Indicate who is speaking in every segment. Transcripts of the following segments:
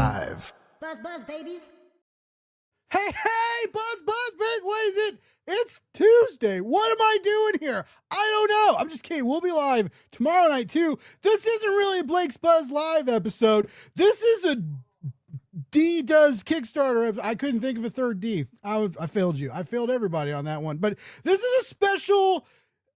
Speaker 1: live.
Speaker 2: Buzz, buzz, babies.
Speaker 3: Hey, buzz, babies. What is it? It's Tuesday. What am I doing here? I don't know. I'm just kidding. We'll be live tomorrow night, too. This isn't really a Blake's Buzz Live episode. This is a D does Kickstarter. I couldn't think of a third D. I failed you. I failed everybody on that one. But this is a special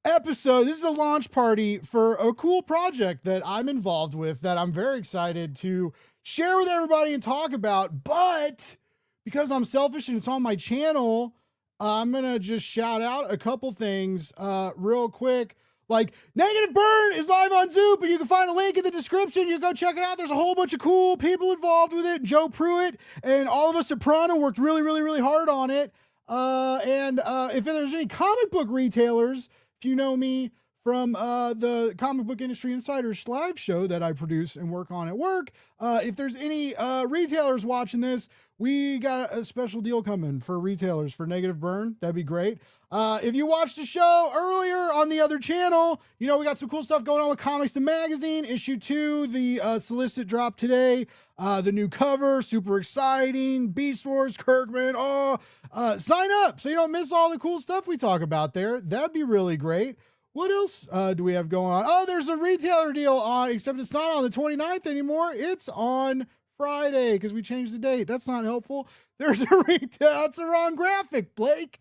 Speaker 3: episode. This is a launch party for a cool project that I'm involved with that I'm very excited to share with everybody and talk about. But because I'm selfish and it's on my channel, I'm going to just shout out a couple things real quick. Like, Negative Burn is live on Zoop, and you can find a link in the description. You go check it out. There's a whole bunch of cool people involved with it. Joe Pruitt and all of us at Prana worked really hard on it. If there's any comic book retailers, if you know me from the Comic Book Industry Insiders live show that I produce and work on at work, if there's any retailers watching this, we got a special deal coming for retailers for Negative Burn. That'd be great. If you watched the show earlier on the other channel, you know we got some cool stuff going on with Comics the Magazine. Issue 2, the solicit drop today. The new cover, super exciting. Beast Wars, Kirkman. Sign up so you don't miss all the cool stuff we talk about there. That'd be really great. What else do we have going on? Oh, there's a retailer deal on, except it's not on the 29th anymore. It's on Friday because we changed the date. That's not helpful. There's a retail. That's the wrong graphic, Blake.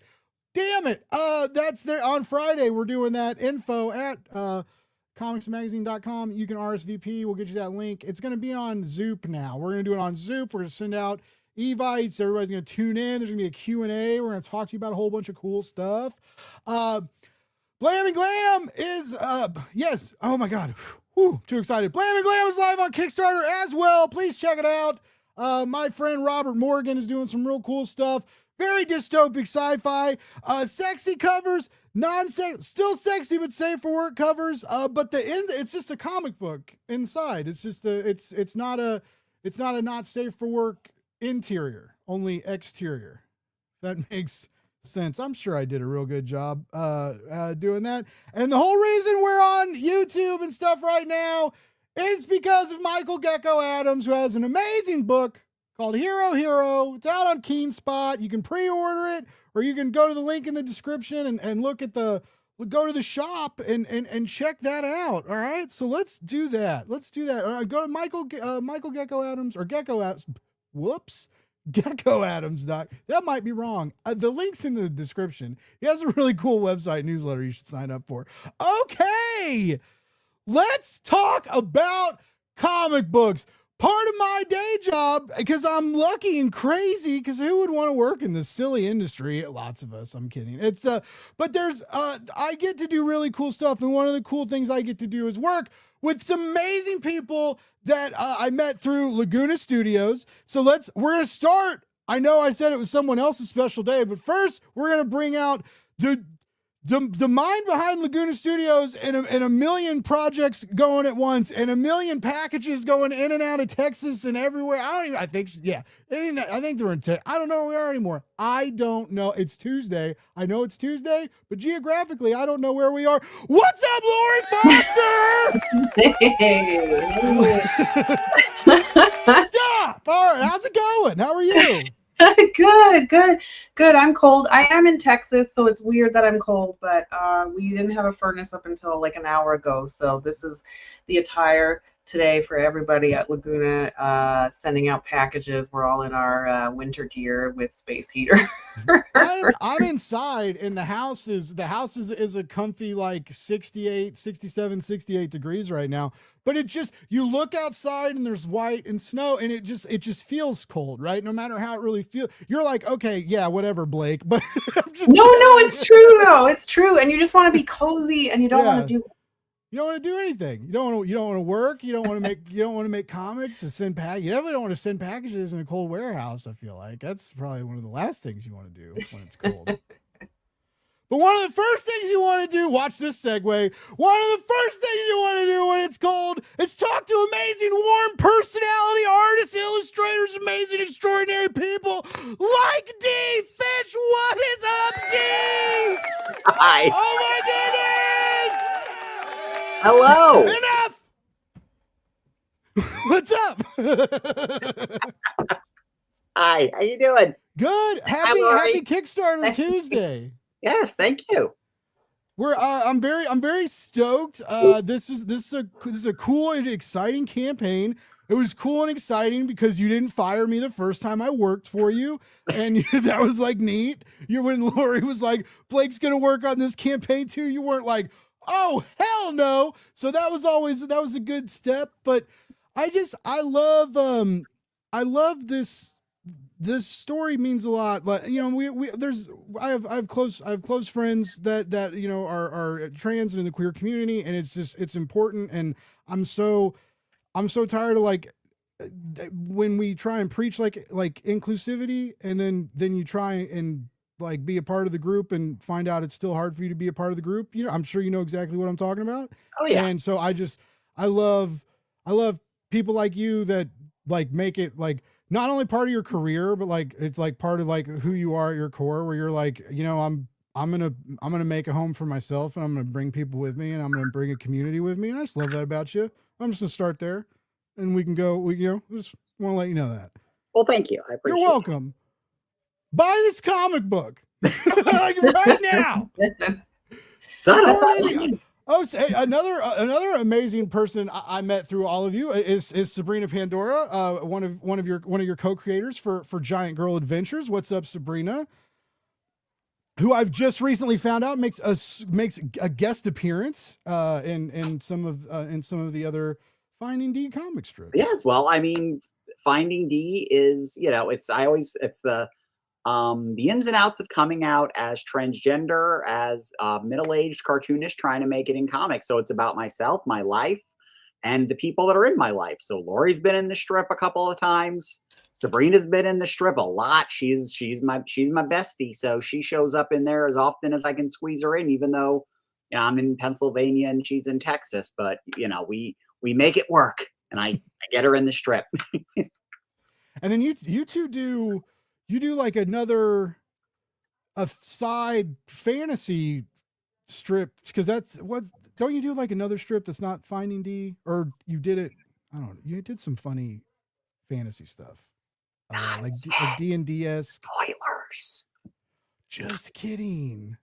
Speaker 3: Damn it. That's there on Friday. We're doing that info at comicsmagazine.com. You can RSVP. We'll get you that link. It's going to be on Zoop now. We're going to do it on Zoop. We're going to send out evites. Everybody's going to tune in. There's going to be a Q&A. We're going to talk to you about a whole bunch of cool stuff. Blam and Glam is, yes. Oh my God. Whew, too excited. Blam and Glam is live on Kickstarter as well. Please check it out. My friend Robert Morgan is doing some real cool stuff. Very dystopic sci-fi, sexy covers, still sexy, but safe for work covers. But it's just a comic book inside. It's just it's not a not safe for work interior, only exterior. That makes sense. I'm sure I did a real good job doing that. And the whole reason we're on YouTube and stuff right now is because of Michael Gecko Adams, who has an amazing book called Hero. It's out on Keen Spot. You can pre-order it, or you can go to the link in the description and go to the shop and check that out. All right. So let's do that. Go to Michael Gecko Adams or Gecko Adams. Whoops. Gecko Adams. That might be wrong. The link's in the description. He has a really cool website newsletter you should sign up for. Okay. Let's talk about comic books. Part of my day job, because I'm lucky and crazy, because who would want to work in this silly industry? Lots of us, I'm kidding. But I get to do really cool stuff. And one of the cool things I get to do is work with some amazing people that I met through Laguna Studios. So we're going to start. I know I said it was someone else's special day, but first we're going to bring out the mind behind Laguna Studios and a million projects going at once and a million packages going in and out of Texas and everywhere. I think they're in Texas. I don't know where we are anymore. I don't know. It's Tuesday. I know it's Tuesday, but geographically, I don't know where we are. What's up, Lori Foster?
Speaker 4: Hey.
Speaker 3: Stop. All right. How's it going? How are you?
Speaker 4: Good. I'm cold. I am in Texas, so it's weird that I'm cold, but we didn't have a furnace up until like an hour ago. So this is the attire today for everybody at Laguna, sending out packages. We're all in our winter gear with space heater.
Speaker 3: I'm inside, and the house is a comfy like 68 degrees right now. But you look outside and there's white and snow, and it just feels cold, right? No matter how it really feels, you're like, okay, yeah, whatever, Blake. But
Speaker 4: no, it's true though. It's true, and you just want to be cozy, and you don't want to do.
Speaker 3: You don't want to do anything. You don't want to work. You don't want to make comics to send pack. You definitely don't want to send packages in a cold warehouse. I feel like that's probably one of the last things you want to do when it's cold. But one of the first things you want to do, watch this segue. One of the first things you want to do when it's cold is talk to amazing, warm personality artists, illustrators, amazing, extraordinary people like Dee Fish. What is up, Dee?
Speaker 1: Hi.
Speaker 3: Oh my goodness!
Speaker 1: Hello.
Speaker 3: Enough. What's up?
Speaker 1: Hi, how you doing?
Speaker 3: Good.
Speaker 1: Hi,
Speaker 3: Happy
Speaker 1: Lori.
Speaker 3: Kickstarter Tuesday.
Speaker 1: Yes, thank you.
Speaker 3: I'm very stoked. This is a cool and exciting campaign. It was cool and exciting because you didn't fire me the first time I worked for you, and that was like neat. You when Lori was like, Blake's gonna work on this campaign too. You weren't like, oh hell no. So that was a good step. But I love this story means a lot. Like, you know, we there's I have close friends that you know are trans and in the queer community, and it's important. And I'm so tired of like when we try and preach like inclusivity, and then you try and like be a part of the group and find out it's still hard for you to be a part of the group. You know, I'm sure you know exactly what I'm talking about.
Speaker 1: Oh yeah.
Speaker 3: And so I love people like you that like make it like not only part of your career, but like it's like part of like who you are at your core, where you're like, you know, I'm gonna make a home for myself, and I'm gonna bring people with me, and I'm gonna bring a community with me. And I just love that about you. I'm just gonna start there, and we can go. You know, just want to let you know that.
Speaker 1: Well, thank you. I appreciate
Speaker 3: You're welcome. Buy this comic book like right now. Oh, another amazing person I met through all of you is Sabrina Pandora, one of your co-creators for Giant Girl Adventures. What's up, Sabrina? Who I've just recently found out makes a guest appearance in some of the other Finding Dee comic strips.
Speaker 1: Yes, well, I mean, Finding Dee is, you know, it's the ins and outs of coming out as transgender, as a middle-aged cartoonist trying to make it in comics. So it's about myself, my life, and the people that are in my life. So Lori's been in the strip a couple of times. Sabrina's been in the strip a lot. She's my bestie, so she shows up in there as often as I can squeeze her in, even though, you know, I'm in Pennsylvania and she's in Texas. But you know, we make it work, and I get her in the strip.
Speaker 3: And then you two do like a side fantasy strip, because don't you do like another strip that's not Finding Dee, or you did it? I don't know. You did some funny fantasy stuff, like D&D-esque.
Speaker 1: Spoilers.
Speaker 3: Just kidding.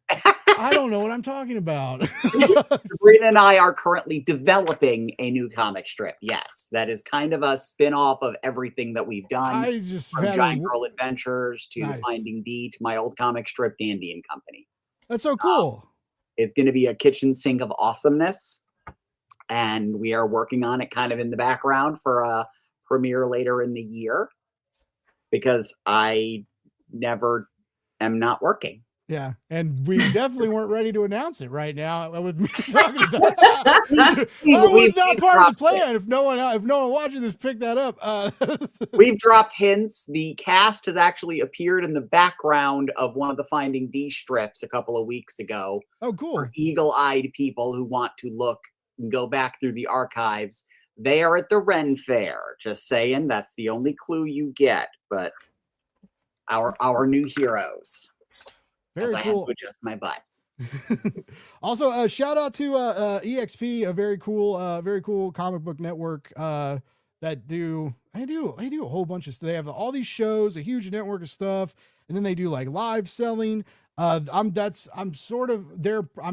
Speaker 3: I don't know what I'm talking about.
Speaker 1: Sabrina and I are currently developing a new comic strip. Yes, that is kind of a spin-off of everything that we've done.
Speaker 3: I just
Speaker 1: from Giant Girl Adventures to
Speaker 3: Nice.
Speaker 1: Finding Dee to my old comic strip, Dandy and Company.
Speaker 3: That's so cool.
Speaker 1: It's going to be a kitchen sink of awesomeness, and we are working on it kind of in the background for a premiere later in the year, because I never am not working.
Speaker 3: Yeah, and we definitely weren't ready to announce it right now with me talking about it. That was not part of the plan. If no one watching this picked that up.
Speaker 1: We've dropped hints. The cast has actually appeared in the background of one of the Finding Dee strips a couple of weeks ago.
Speaker 3: Oh, cool.
Speaker 1: For eagle-eyed people who want to look and go back through the archives. They are at the Ren Fair. Just saying, that's the only clue you get. But our new heroes.
Speaker 3: Very
Speaker 1: I
Speaker 3: cool.
Speaker 1: had to adjust my butt.
Speaker 3: Also, shout out to EXP, a very cool comic book network that do a whole bunch of stuff. They have all these shows, a huge network of stuff, and then they do like live selling. I'm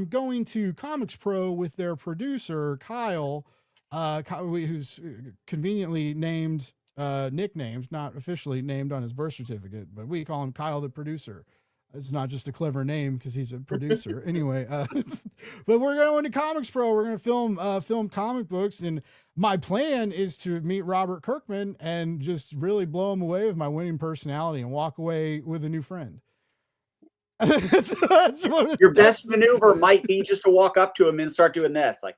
Speaker 3: going to Comics Pro with their producer Kyle, who's conveniently named nicknames, not officially named on his birth certificate, but we call him Kyle the producer. It's not just a clever name because he's a producer. Anyway, but we're going to Comics Pro. We're going to film comic books, and my plan is to meet Robert Kirkman and just really blow him away with my winning personality and walk away with a new friend. that's
Speaker 1: Your best maneuver might be just to walk up to him and start doing this, like.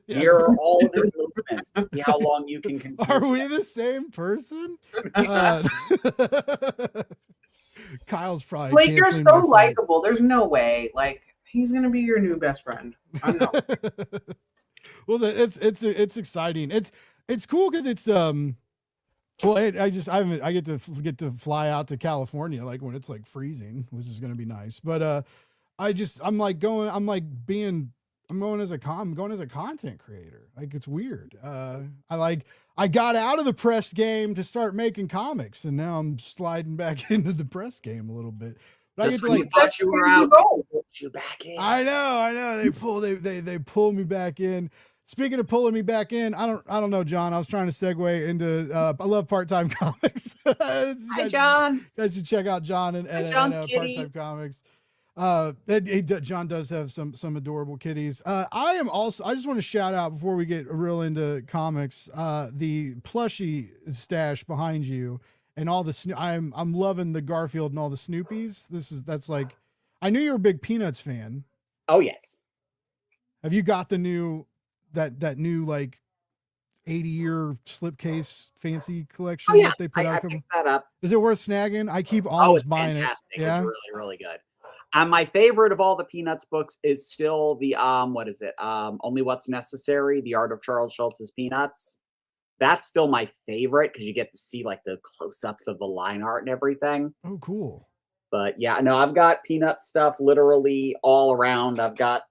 Speaker 3: Yeah.
Speaker 1: Here are all of his movements. See how long you can confuse.
Speaker 3: Are we the same person? Kyle's probably
Speaker 4: like, you're so likable. There's no way. Like, he's gonna be your new best friend. I know.
Speaker 3: Well, it's exciting. It's cool because it's well, I get to fly out to California like when it's like freezing, which is gonna be nice. But I'm going as a content creator. Like, it's weird. I I got out of the press game to start making comics, and now I'm sliding back into the press game a little bit. But I
Speaker 1: Just
Speaker 3: get to
Speaker 1: when you
Speaker 3: like,
Speaker 1: thought you were out, they pulled you back in.
Speaker 3: I know. They pull me back in. Speaking of pulling me back in, I don't know, John. I was trying to segue into. I love part-time comics.
Speaker 1: Hi, John.
Speaker 3: You guys should check out John and
Speaker 1: John's
Speaker 3: part-time comics. John does have some adorable kitties. I just want to shout out before we get real into comics, the plushie stash behind you and all the I'm loving the Garfield and all the Snoopies. That's like, I knew you were a big Peanuts fan.
Speaker 1: Oh yes.
Speaker 3: Have you got the new that new like 80-year slipcase fancy collection that they put out?
Speaker 1: I picked that up.
Speaker 3: Is it worth snagging? I keep almost buying
Speaker 1: fantastic.
Speaker 3: it. Yeah,
Speaker 1: it's really, really good. My favorite of all the Peanuts books is still the what is it? Only What's Necessary: The Art of Charles Schulz's Peanuts. That's still my favorite because you get to see like the close-ups of the line art and everything.
Speaker 3: Oh, cool.
Speaker 1: But yeah, no, I've got Peanut stuff literally all around. I've got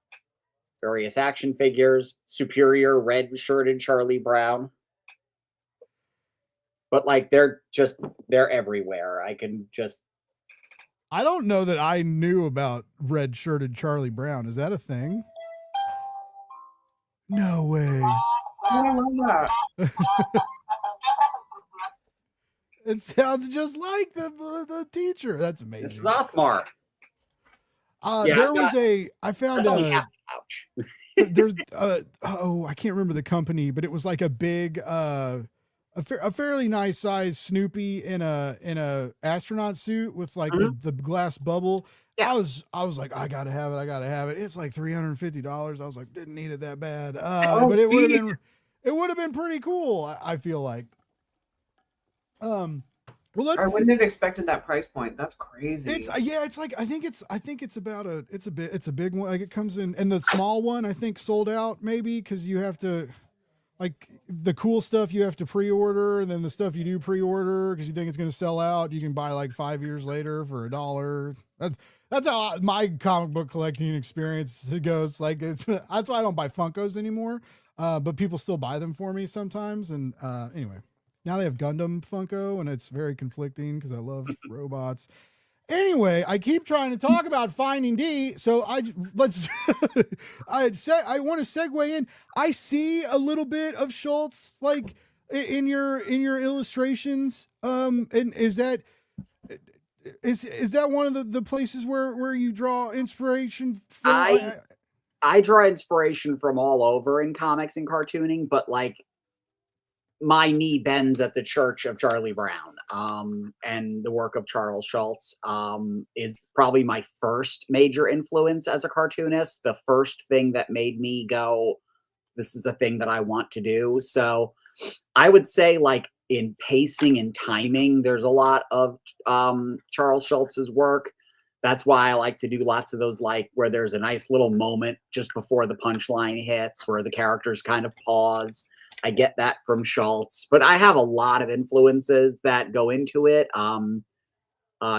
Speaker 1: various action figures, Superior red-shirted Charlie Brown. But like they're everywhere.
Speaker 3: I don't know that I knew about red-shirted Charlie Brown. Is that a thing? No way.
Speaker 4: I love that.
Speaker 3: It sounds just like the teacher. That's amazing.
Speaker 1: This is Othmar.
Speaker 3: I found
Speaker 1: ouch.
Speaker 3: there's I can't remember the company, but it was like a big a fairly nice size Snoopy in a astronaut suit with like the glass bubble.
Speaker 1: Yeah.
Speaker 3: I was like, I gotta have it. It's like $350. I was like, didn't need it that bad. But it would have been pretty cool. I feel like. Well,
Speaker 4: I wouldn't have expected that price point. That's crazy.
Speaker 3: It's like I think it's a big one. Like it comes in, and the small one I think sold out maybe because you have to, like, the cool stuff you have to pre-order, and then the stuff you do pre-order because you think it's going to sell out, you can buy like 5 years later for $1. That's how my comic book collecting experience goes. Like that's why I don't buy Funkos anymore. But people still buy them for me sometimes. And anyway. Now they have Gundam Funko, and it's very conflicting because I love robots. Anyway, I keep trying to talk about Finding Dee, so I want to segue in. I see a little bit of Schultz like in your illustrations. And is that one of the places where you draw inspiration from?
Speaker 1: I draw inspiration from all over in comics and cartooning, but like, my knee bends at the Church of Charlie Brown, and the work of Charles Schulz is probably my first major influence as a cartoonist. The first thing that made me go, this is the thing that I want to do. So I would say, like, in pacing and timing, there's a lot of Charles Schulz's work. That's why I like to do lots of those, like, where there's a nice little moment just before the punchline hits, where the characters kind of pause. I get that from Schulz, but I have a lot of influences that go into it.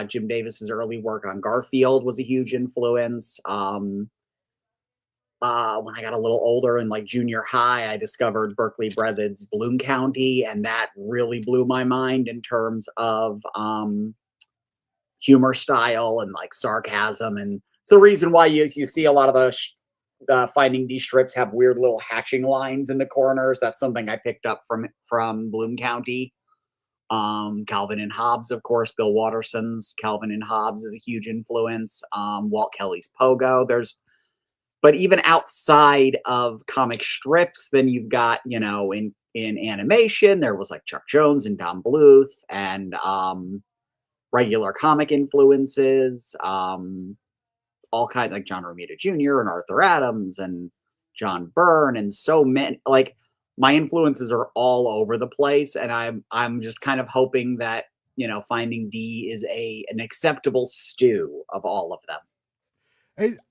Speaker 1: Jim Davis's early work on Garfield was a huge influence. When I got a little older in like junior high, I discovered Berkeley Breathitt's Bloom County, and that really blew my mind in terms of humor style and like sarcasm. And it's the reason why you see a lot of the Finding Dee strips have weird little hatching lines in the corners. That's something I picked up from Bloom County. Calvin and Hobbes, of course, Bill Watterson's Calvin and Hobbes is a huge influence. Walt Kelly's Pogo. But even outside of comic strips, then you've got, in animation, there was like Chuck Jones and Don Bluth, and regular comic influences. All kinds, like John Romita Jr. and Arthur Adams and John Byrne, and so many. Like, my influences are all over the place, and I'm just kind of hoping that Finding Dee is an acceptable stew of all of them.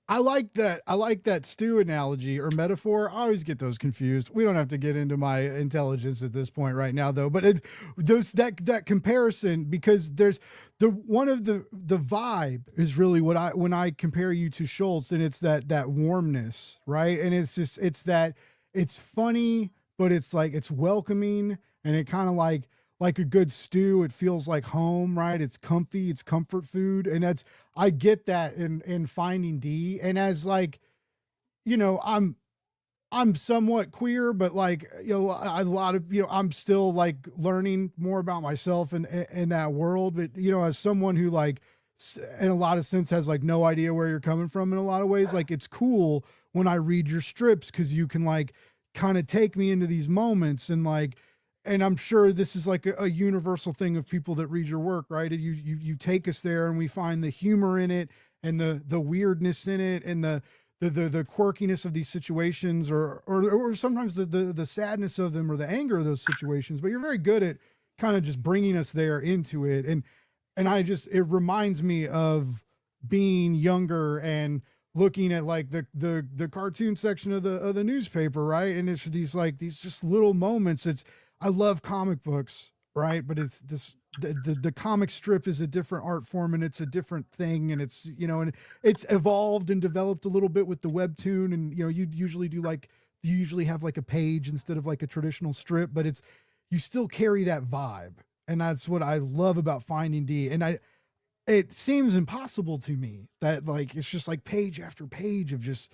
Speaker 3: I like that stew analogy or metaphor. I always get those confused. We don't have to get into my intelligence at this point right now, though. But that comparison, because there's the vibe is really when I compare you to Schulz, and it's that warmness, right? And it's funny, but it's like it's welcoming, and it kind of like a good stew. It feels like home, right? It's comfy, it's comfort food. And I get that in Finding Dee. And as like, you know, I'm somewhat queer, but like, you know, a lot of, you know, I'm still like learning more about myself in that world. But, you know, as someone who like, in a lot of sense has like no idea where you're coming from in a lot of ways, like it's cool when I read your strips, cause you can like kind of take me into these moments and like, and I'm sure this is like a universal thing of people that read your work, right? And you take us there and we find the humor in it and the weirdness in it and the quirkiness of these situations or sometimes the sadness of them or the anger of those situations. But you're very good at kind of just bringing us there into it. And it reminds me of being younger and looking at like the cartoon section of the newspaper, right? And it's these just little moments. I love comic books, right? But it's the comic strip is a different art form and it's a different thing. And it's, you know, and it's evolved and developed a little bit with the webtoon. And, you know, you usually have like a page instead of like a traditional strip, but you still carry that vibe. And that's what I love about Finding Dee. And it seems impossible to me that like, it's just like page after page of just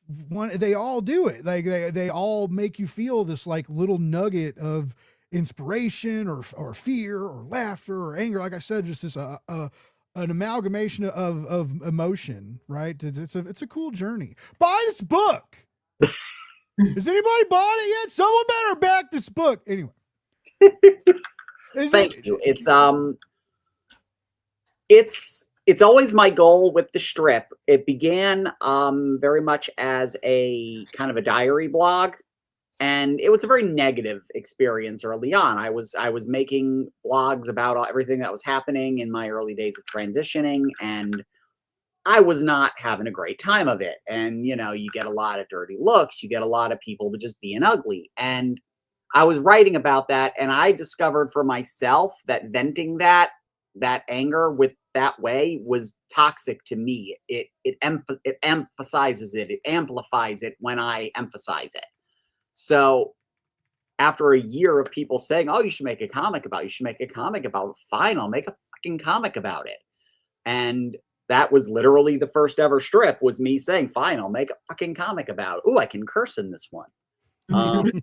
Speaker 3: they all do it. Like they all make you feel this like little nugget of inspiration or fear or laughter or anger. Like I said, just this, an amalgamation of emotion, right? It's a cool journey. Buy this book. Has anybody bought it yet? Someone better back this book. Anyway.
Speaker 1: Thank you. It's always my goal with the strip. It began very much as a kind of a diary blog, and it was a very negative experience early on. I was making blogs about everything that was happening in my early days of transitioning, and I was not having a great time of it. And you know, you get a lot of dirty looks, you get a lot of people just being ugly, and I was writing about that, and I discovered for myself that venting that anger with that way was toxic to me. It emphasizes it. It amplifies it when I emphasize it. So after a year of people saying, "Oh, you should make a comic about it. You should make a comic about it." Fine, I'll make a fucking comic about it. And that was literally the first ever strip, was me saying, "Fine, I'll make a fucking comic about it." Ooh, I can curse in this one. And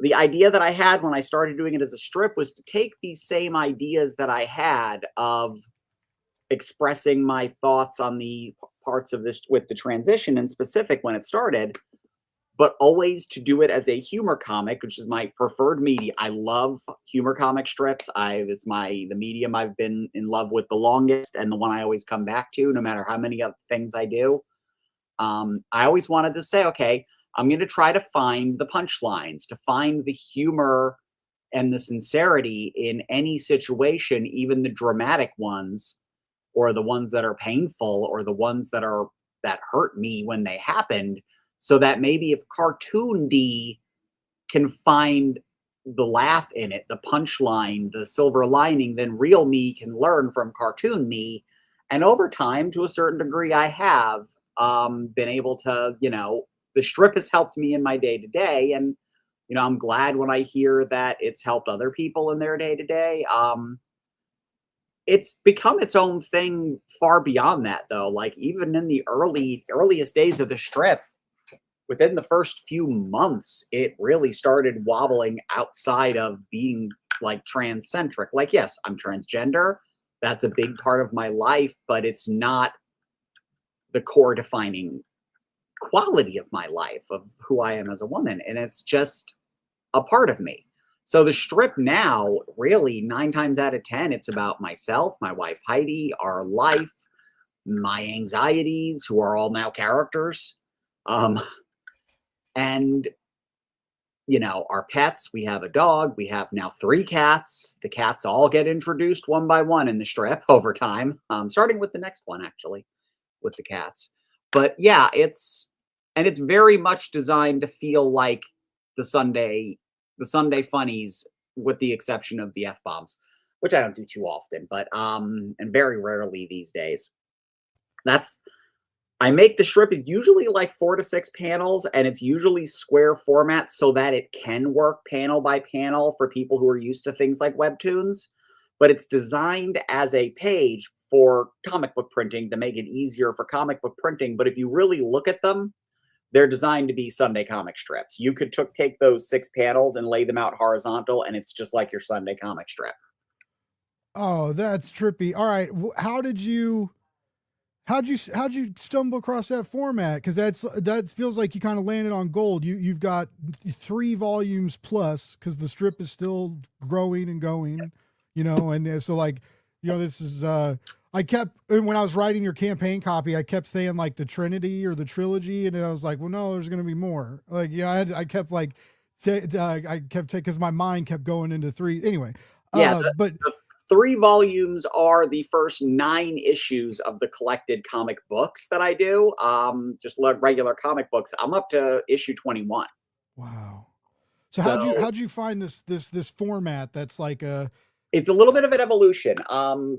Speaker 1: the idea that I had when I started doing it as a strip was to take these same ideas that I had of expressing my thoughts on the parts of this with the transition in specific when it started, but always to do it as a humor comic, which is my preferred media. I love humor comic strips. It's the medium I've been in love with the longest and the one I always come back to, no matter how many other things I do. I always wanted to say, okay, I'm going to try to find the punchlines, to find the humor and the sincerity in any situation, even the dramatic ones, or the ones that are painful, or the ones that hurt me when they happened, so that maybe if Cartoon Dee can find the laugh in it, the punchline, the silver lining, then real me can learn from cartoon me. And over time, to a certain degree, I have been able to, you know, the strip has helped me in my day to day, and you know, I'm glad when I hear that it's helped other people in their day to day. It's become its own thing far beyond that, though. Like even in the earliest days of the strip, within the first few months, it really started wobbling outside of being like transcentric. Like, yes, I'm transgender. That's a big part of my life, but it's not the core defining quality of my life, of who I am as a woman. And it's just a part of me. So the strip now, really 9 times out of 10, it's about myself, my wife Heidi, our life, my anxieties, who are all now characters. And you know, our pets. We have a dog. We have now 3 cats. The cats all get introduced one by one in the strip over time, starting with the next one, actually, with the cats. But yeah, it's very much designed to feel like the Sunday funnies, with the exception of the F-bombs, which I don't do too often, but and very rarely these days. That's I make the strip is usually like 4 to 6 panels, and it's usually square format so that it can work panel by panel for people who are used to things like webtoons, but it's designed as a page for comic book printing to make it easier for comic book printing, but if you really look at them, they're designed to be Sunday comic strips. You could take those 6 panels and lay them out horizontal, and it's just like your Sunday comic strip.
Speaker 3: Oh, that's trippy. All right, how'd you stumble across that format? Because that feels like you kind of landed on gold. You've got 3 volumes plus because the strip is still growing and going, and so like this is I kept when I was writing your campaign copy, I kept saying like the Trinity or the trilogy, and then I was like, well, no, there's gonna be more. Like I kept like I kept because my mind kept going into 3 anyway.
Speaker 1: Yeah,
Speaker 3: But
Speaker 1: the 3 volumes are the first 9 issues of the collected comic books that I do. Just like regular comic books. I'm up to issue 21.
Speaker 3: wow. So
Speaker 1: So
Speaker 3: how'd you find this format that's like a
Speaker 1: it's a little bit of an evolution.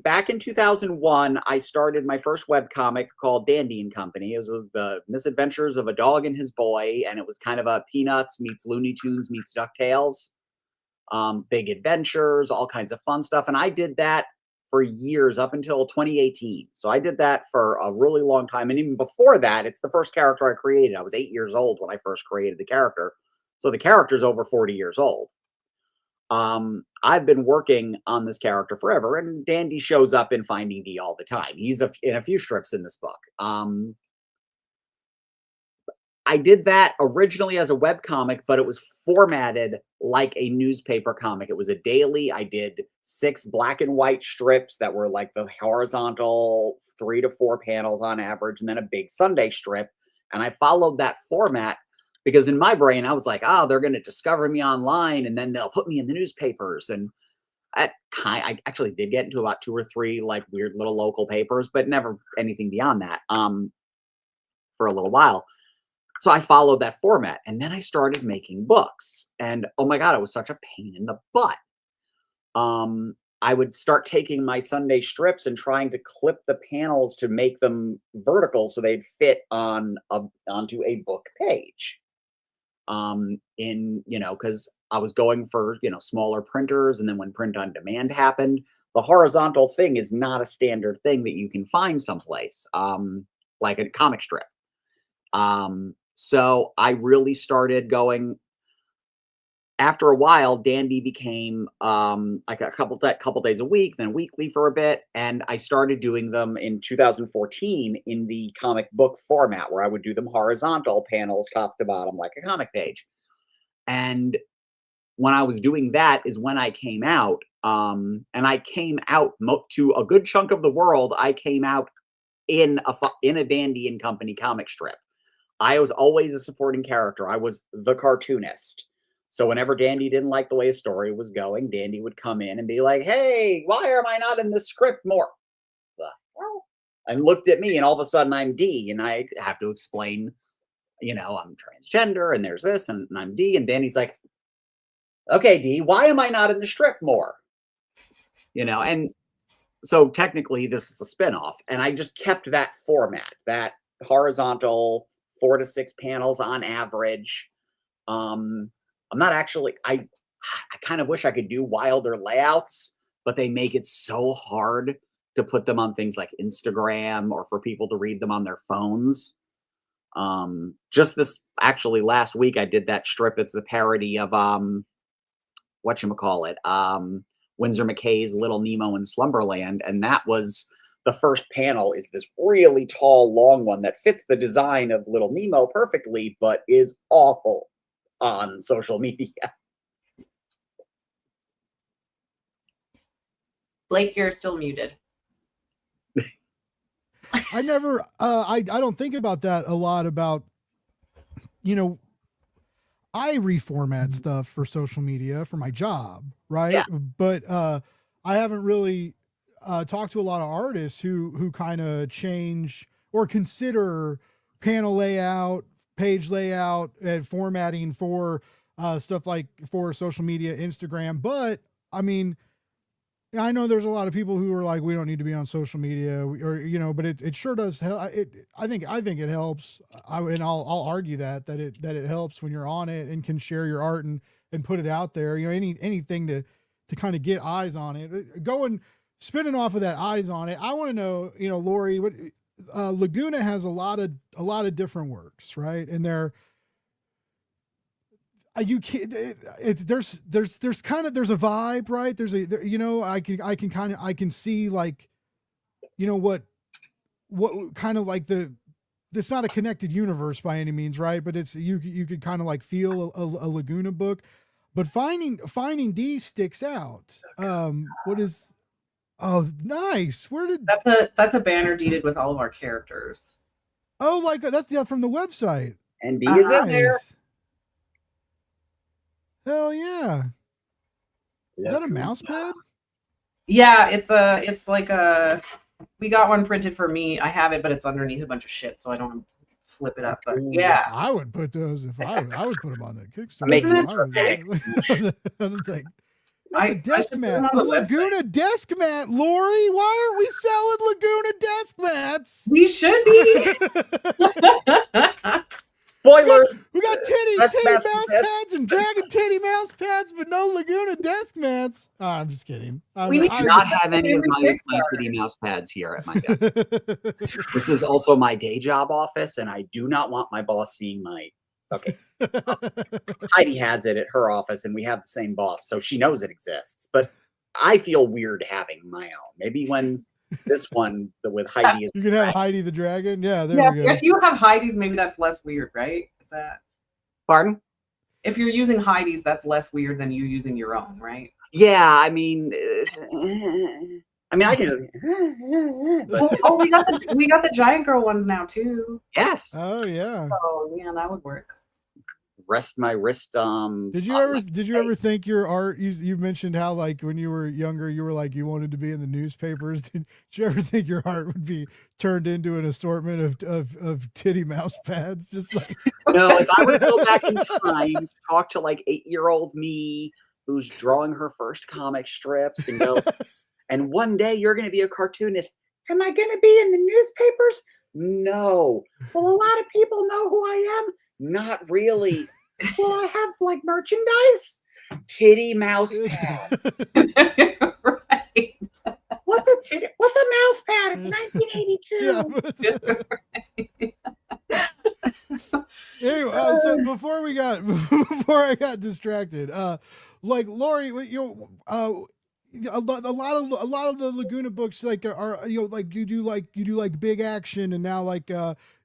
Speaker 1: Back in 2001, I started my first web comic called Dandy and Company. It was the misadventures of a dog and his boy, and it was kind of a Peanuts meets Looney Tunes meets DuckTales. Big adventures, all kinds of fun stuff. And I did that for years up until 2018. So I did that for a really long time. And even before that, it's the first character I created. I was 8 years old when I first created the character. So the character's over 40 years old. I've been working on this character forever, and Dandy shows up in Finding Dee all the time. He's in a few strips in this book. I did that originally as a web comic, but it was formatted like a newspaper comic. It was a daily. I did 6 black and white strips that were like the horizontal 3 to 4 panels on average, and then a big Sunday strip. And I followed that format because in my brain, I was like, oh, they're going to discover me online and then they'll put me in the newspapers. And I actually did get into about 2 or 3 like weird little local papers, but never anything beyond that for a little while. So I followed that format, and then I started making books, and oh my god, it was such a pain in the butt. I would start taking my Sunday strips and trying to clip the panels to make them vertical so they'd fit onto a book page. Because I was going for smaller printers, and then when print on demand happened, the horizontal thing is not a standard thing that you can find someplace, like a comic strip. So I really started going after a while. Dandy became like a couple days a week, then weekly for a bit, and I started doing them in 2014 in the comic book format where I would do them horizontal panels top to bottom like a comic page. And when I was doing that is when I came out, and I came out to a good chunk of the world. I came out in a Dandy and Company comic strip. I was always a supporting character. I was the cartoonist. So whenever Dandy didn't like the way a story was going, Dandy would come in and be like, "Hey, why am I not in the script more?" And looked at me, and all of a sudden I'm Dee, and I have to explain, I'm transgender, and there's this, and I'm Dee, and Danny's like, "Okay, Dee, why am I not in the strip more?" And so technically this is a spinoff, and I just kept that format, that horizontal 4 to 6 panels on average. I'm not actually I kind of wish I could do wilder layouts, but they make it so hard to put them on things like Instagram or for people to read them on their phones. Just this actually last week I did that strip. It's a parody of whatchamacallit, Winsor McKay's Little Nemo in Slumberland, and that was the first panel is this really tall, long one that fits the design of Little Nemo perfectly, but is awful on social media.
Speaker 4: Blake, you're still muted.
Speaker 3: I never I don't think about that a lot about I reformat stuff for social media for my job, right?
Speaker 1: Yeah.
Speaker 3: But I haven't really talked to a lot of artists who kind of change or consider panel layout, page layout, and formatting for stuff like for social media, Instagram. But I mean, I know there's a lot of people who are like, we don't need to be on social media, or but it sure does help. I think it helps. I'll argue that it helps when you're on it and can share your art and put it out there. Anything to kind of get eyes on it. Spinning off of that eyes on it. I want to know, Lori, what Laguna has a lot of different works, right? And they're you can't, there's kind of, there's a vibe, right? I can see like, what kind of like it's not a connected universe by any means, right? But it's, you could kind of like feel a Laguna book, but Finding Dee sticks out. What is, oh, nice. Where did,
Speaker 4: that's a banner deeded with all of our characters.
Speaker 3: Oh, like that's from the website.
Speaker 1: And Dee is in there.
Speaker 3: Hell yeah. Is that a mouse pad?
Speaker 4: Yeah, it's like a, we got one printed for me. I have it, but it's underneath a bunch of shit, so I don't flip it up. But yeah,
Speaker 3: I would put those if I would put them on the Kickstarter. That's a desk mat. A Laguna desk mat, Lori. Why aren't we selling Laguna desk mats?
Speaker 4: We should be.
Speaker 1: Spoilers.
Speaker 3: We got titty mouse pads and dragon titty mouse pads, but no Laguna desk mats. Oh, I'm just kidding.
Speaker 1: We do not have any of my titty mouse pads here at my desk. This is also my day job office, and I do not want my boss seeing my. Okay. Heidi has it at her office, and we have the same boss, so she knows it exists. But I feel weird having my own. Maybe when this one with Heidi,
Speaker 3: you can have Heidi the dragon. Yeah, there we go.
Speaker 4: If you have Heidi's, maybe that's less weird, right? Is that?
Speaker 1: Pardon?
Speaker 4: If you're using Heidi's, that's less weird than you using your own, right?
Speaker 1: Yeah, I mean, I can just.
Speaker 4: Oh, we got the giant girl ones now too.
Speaker 1: Yes.
Speaker 3: Oh yeah.
Speaker 4: Oh yeah, that would work.
Speaker 1: Rest my wrist.
Speaker 3: Did you ever think your art? You mentioned how like when you were younger, you were like you wanted to be in the newspapers. Did you ever think your art would be turned into an assortment of titty mouse pads? Just like
Speaker 1: no, if I were to go back in time, talk to like 8-year-old me who's drawing her first comic strips and go, and one day you're going to be a cartoonist. Am I going to be in the newspapers? No. Well, a lot of people know who I am. Not really. Well, I have like merchandise. Titty mouse pad.
Speaker 4: Right.
Speaker 1: What's a titty? What's a mouse pad? It's 1982.
Speaker 3: Anyway, so before I got distracted, like Lori, a lot of the Laguna books like are like you do like big action, and now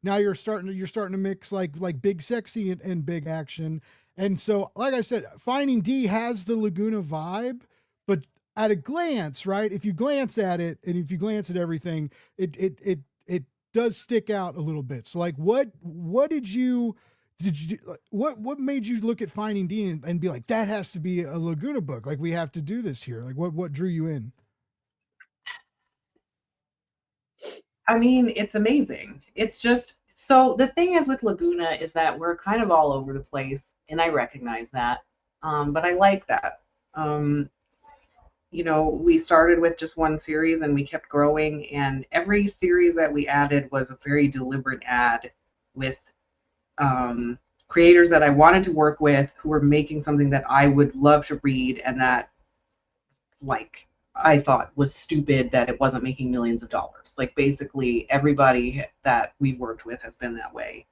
Speaker 3: now you're starting to mix like big sexy and big action. And so like I said, Finding Dee has the Laguna vibe, but at a glance, right? If you glance at it and if you glance at everything, it does stick out a little bit. So like what made you look at Finding Dee and be like, that has to be a Laguna book? Like, we have to do this here. Like, what drew you in?
Speaker 4: I mean, it's amazing. It's just, so the thing is with Laguna is that we're kind of all over the place, and I recognize that. But I like that. We started with just one series and we kept growing, and every series that we added was a very deliberate ad with creators that I wanted to work with, who were making something that I would love to read, and that like I thought was stupid that it wasn't making millions of dollars. Like basically everybody that we've worked with has been that way.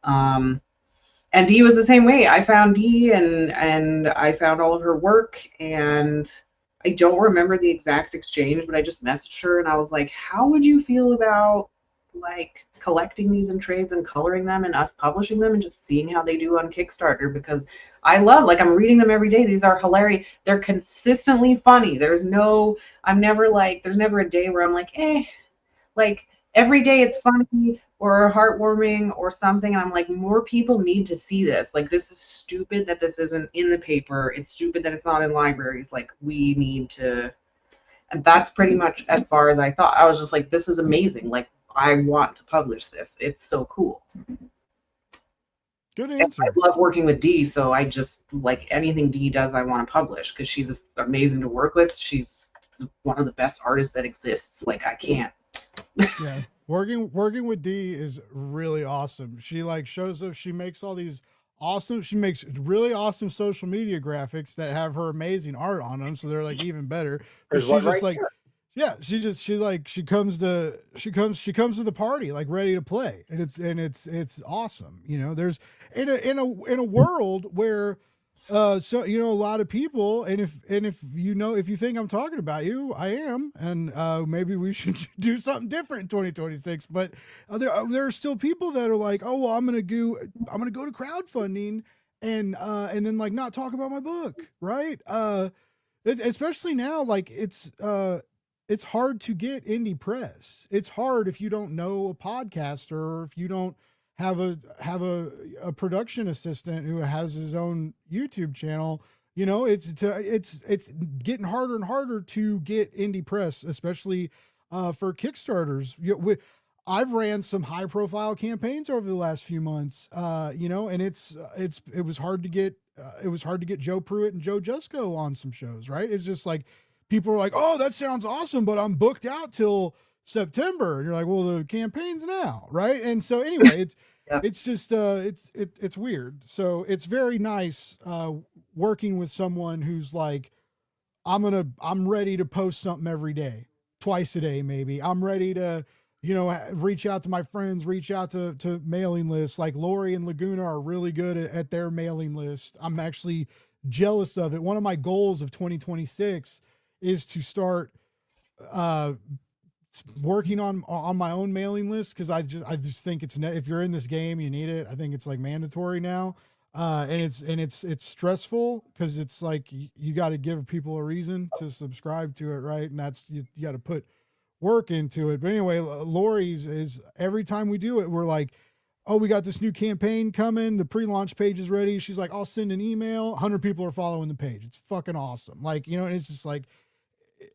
Speaker 4: And Dee was the same way. I found Dee and I found all of her work, and I don't remember the exact exchange, but I just messaged her and I was like, how would you feel about like collecting these in trades and coloring them and us publishing them and just seeing how they do on Kickstarter? Because I love, like, I'm reading them every day. These are hilarious. They're consistently funny. There's never a day where I'm like, like every day it's funny or heartwarming or something. And I'm like, more people need to see this. Like, this is stupid that this isn't in the paper. It's stupid that it's not in libraries. Like, we need to, and that's pretty much as far as I thought. I was just like, this is amazing. Like, I want to publish this. It's so cool.
Speaker 3: Good answer.
Speaker 4: I love working with Dee, so I just like anything Dee does, I want to publish because she's amazing to work with. She's one of the best artists that exists. Like, I can't.
Speaker 3: Yeah, working with Dee is really awesome. She like shows up. She makes all these awesome. She makes really awesome social media graphics that have her amazing art on them, so they're like even better. But
Speaker 1: There's
Speaker 3: she
Speaker 1: one
Speaker 3: just
Speaker 1: right
Speaker 3: like,
Speaker 1: here.
Speaker 3: yeah, she comes to the party like ready to play, and it's awesome. You know, there's in a world where so you know a lot of people, and if you know, if you think I'm talking about you, I am, and maybe we should do something different in 2026. But there are still people that are like, oh well, I'm gonna go to crowdfunding and then like not talk about my book, right? Especially now, like it's hard to get indie press. It's hard if you don't know a podcaster, or if you don't have a production assistant who has his own YouTube channel. You know, it's getting harder and harder to get indie press, especially for Kickstarters. I've ran some high profile campaigns over the last few months, you know, and it was hard to get Joe Pruitt and Joe Jusko on some shows, right? It's just like people are like, oh, that sounds awesome, but I'm booked out till September. And you're like, well, the campaign's now, right? And so anyway,
Speaker 4: Yeah.
Speaker 3: it's just it's weird. So it's very nice working with someone who's like, I'm ready to post something every day, twice a day maybe. I'm ready to, you know, reach out to my friends, reach out to mailing lists. Like Lori and Laguna are really good at their mailing list. I'm actually jealous of it. One of my goals of 2026 is to start working on my own mailing list, because I just think if you're in this game, you need it. I think it's like mandatory now, and it's stressful because it's like you got to give people a reason to subscribe to it, right? And that's you got to put work into it. But anyway, Lori's is every time we do it, we're like, oh, we got this new campaign coming. The pre-launch page is ready. She's like, I'll send an email. 100 people are following the page. It's fucking awesome. Like, you know, and it's just like,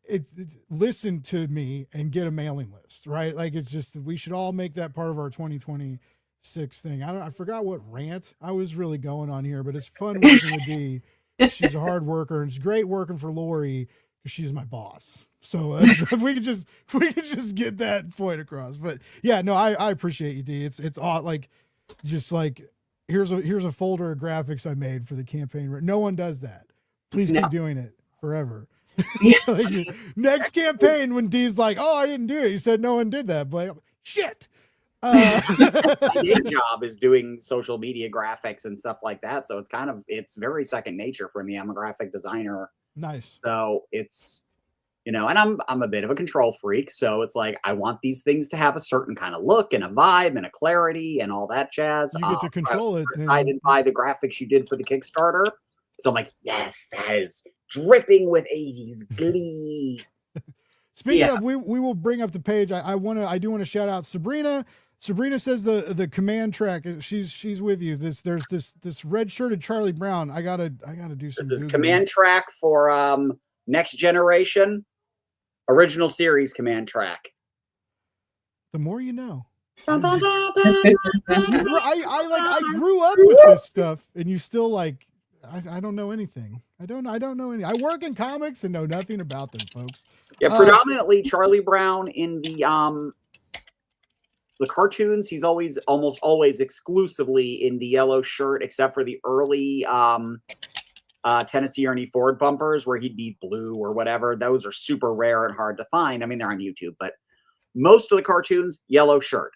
Speaker 3: it's listen to me and get a mailing list, right? Like, it's just, we should all make that part of our 2026 thing. I forgot what rant I was really going on here, but it's fun working with Dee. She's a hard worker, and it's great working for Lori because she's my boss. So if we could just get that point across. But yeah, no, I appreciate you, Dee. It's odd, like, just like here's a folder of graphics I made for the campaign. No one does that. Please keep doing it forever.
Speaker 4: Yeah.
Speaker 3: Like, next campaign, when Dee's like, oh, I didn't do it, he said no one did that, but shit.
Speaker 1: My day job is doing social media graphics and stuff like that, so it's very second nature for me. I'm a graphic designer.
Speaker 3: Nice.
Speaker 1: So it's, you know, and I'm a bit of a control freak, so it's like I want these things to have a certain kind of look and a vibe and a clarity and all that jazz.
Speaker 3: You get to control it.
Speaker 1: Excited by the graphics you did for the Kickstarter, so I'm like, yes, that is dripping with 80s glee.
Speaker 3: Speaking of, we will bring up the page. I do want to shout out Sabrina. Sabrina says the command track. She's with you. There's this red shirted Charlie Brown. I gotta do some.
Speaker 1: This is command track for Next Generation, original series command track.
Speaker 3: The more you know. I grew up with this stuff, and you still like. I don't know anything. I don't know any. I work in comics and know nothing about them, folks.
Speaker 1: Yeah, predominantly Charlie Brown in the cartoons. He's almost always exclusively in the yellow shirt, except for the early Tennessee Ernie Ford bumpers where he'd be blue or whatever. Those are super rare and hard to find. I mean, they're on YouTube, but most of the cartoons, yellow shirt.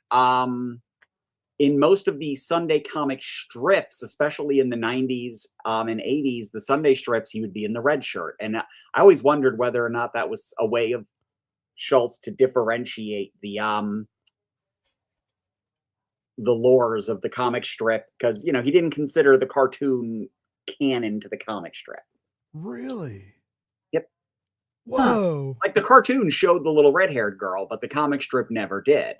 Speaker 1: In most of the Sunday comic strips, especially in the 90s and 80s, the Sunday strips, he would be in the red shirt. And I always wondered whether or not that was a way of Schultz to differentiate the lores of the comic strip, because, you know, he didn't consider the cartoon canon to the comic strip.
Speaker 3: Really?
Speaker 1: Yep.
Speaker 3: Whoa.
Speaker 1: Like the cartoon showed the little red-haired girl, but the comic strip never did.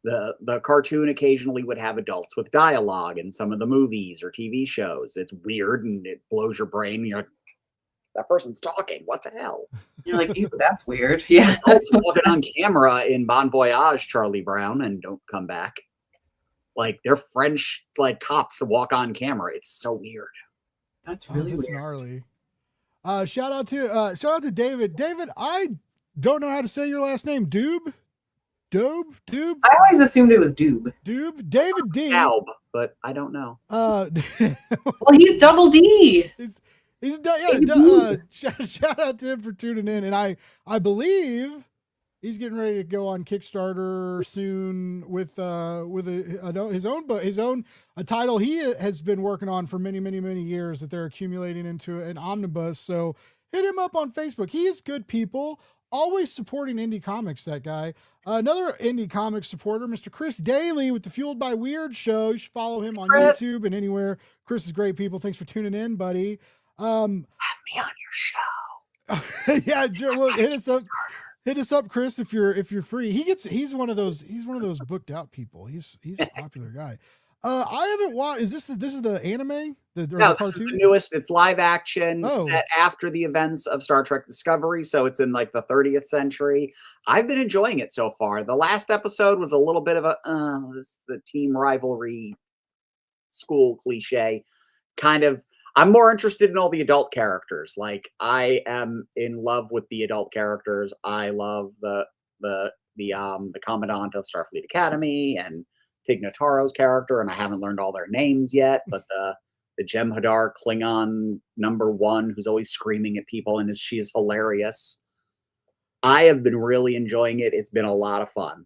Speaker 1: The cartoon occasionally would have adults with dialogue in some of the movies or TV shows. It's weird and it blows your brain. You're like, that person's talking. What the hell?
Speaker 4: You're like, ew, that's weird. Yeah.
Speaker 1: Adults walking on camera in Bon Voyage, Charlie Brown, and don't come back. Like, they're French, like, cops that walk on camera. It's so weird.
Speaker 4: That's really weird.
Speaker 3: Gnarly. Shout out to David. David, I don't know how to say your last name. Doob? Doob?
Speaker 4: I always assumed it was Doob.
Speaker 3: Doob? David D.
Speaker 1: Alb, but I don't know.
Speaker 4: Well, he's double D.
Speaker 3: Shout out to him for tuning in, and I believe he's getting ready to go on Kickstarter soon with his own a title he has been working on for many years that they're accumulating into an omnibus. So hit him up on Facebook. He is good people, always supporting indie comics. That guy. Another indie comic supporter, Mr. Chris Daly with the Fueled by Weird show. You should follow him on YouTube and anywhere. Chris is great people. Thanks for tuning in, buddy.
Speaker 1: Have me on your show.
Speaker 3: Yeah, well, hit us up, Chris, if you're free. He's one of those booked out people. He's a popular guy. I haven't watched. This is the anime?
Speaker 1: No, this is the newest. It's live action, set after the events of Star Trek Discovery, so it's in like the 30th century. I've been enjoying it so far. The last episode was a little bit of the team rivalry school cliche. Kind of, I'm more interested in all the adult characters. Like, I am in love with the adult characters. I love the Commandant of Starfleet Academy and Tig Notaro's character, and I haven't learned all their names yet, but the Jem'Hadar Klingon #1 who's always screaming at people and she is hilarious. I have been really enjoying it. It's been a lot of fun.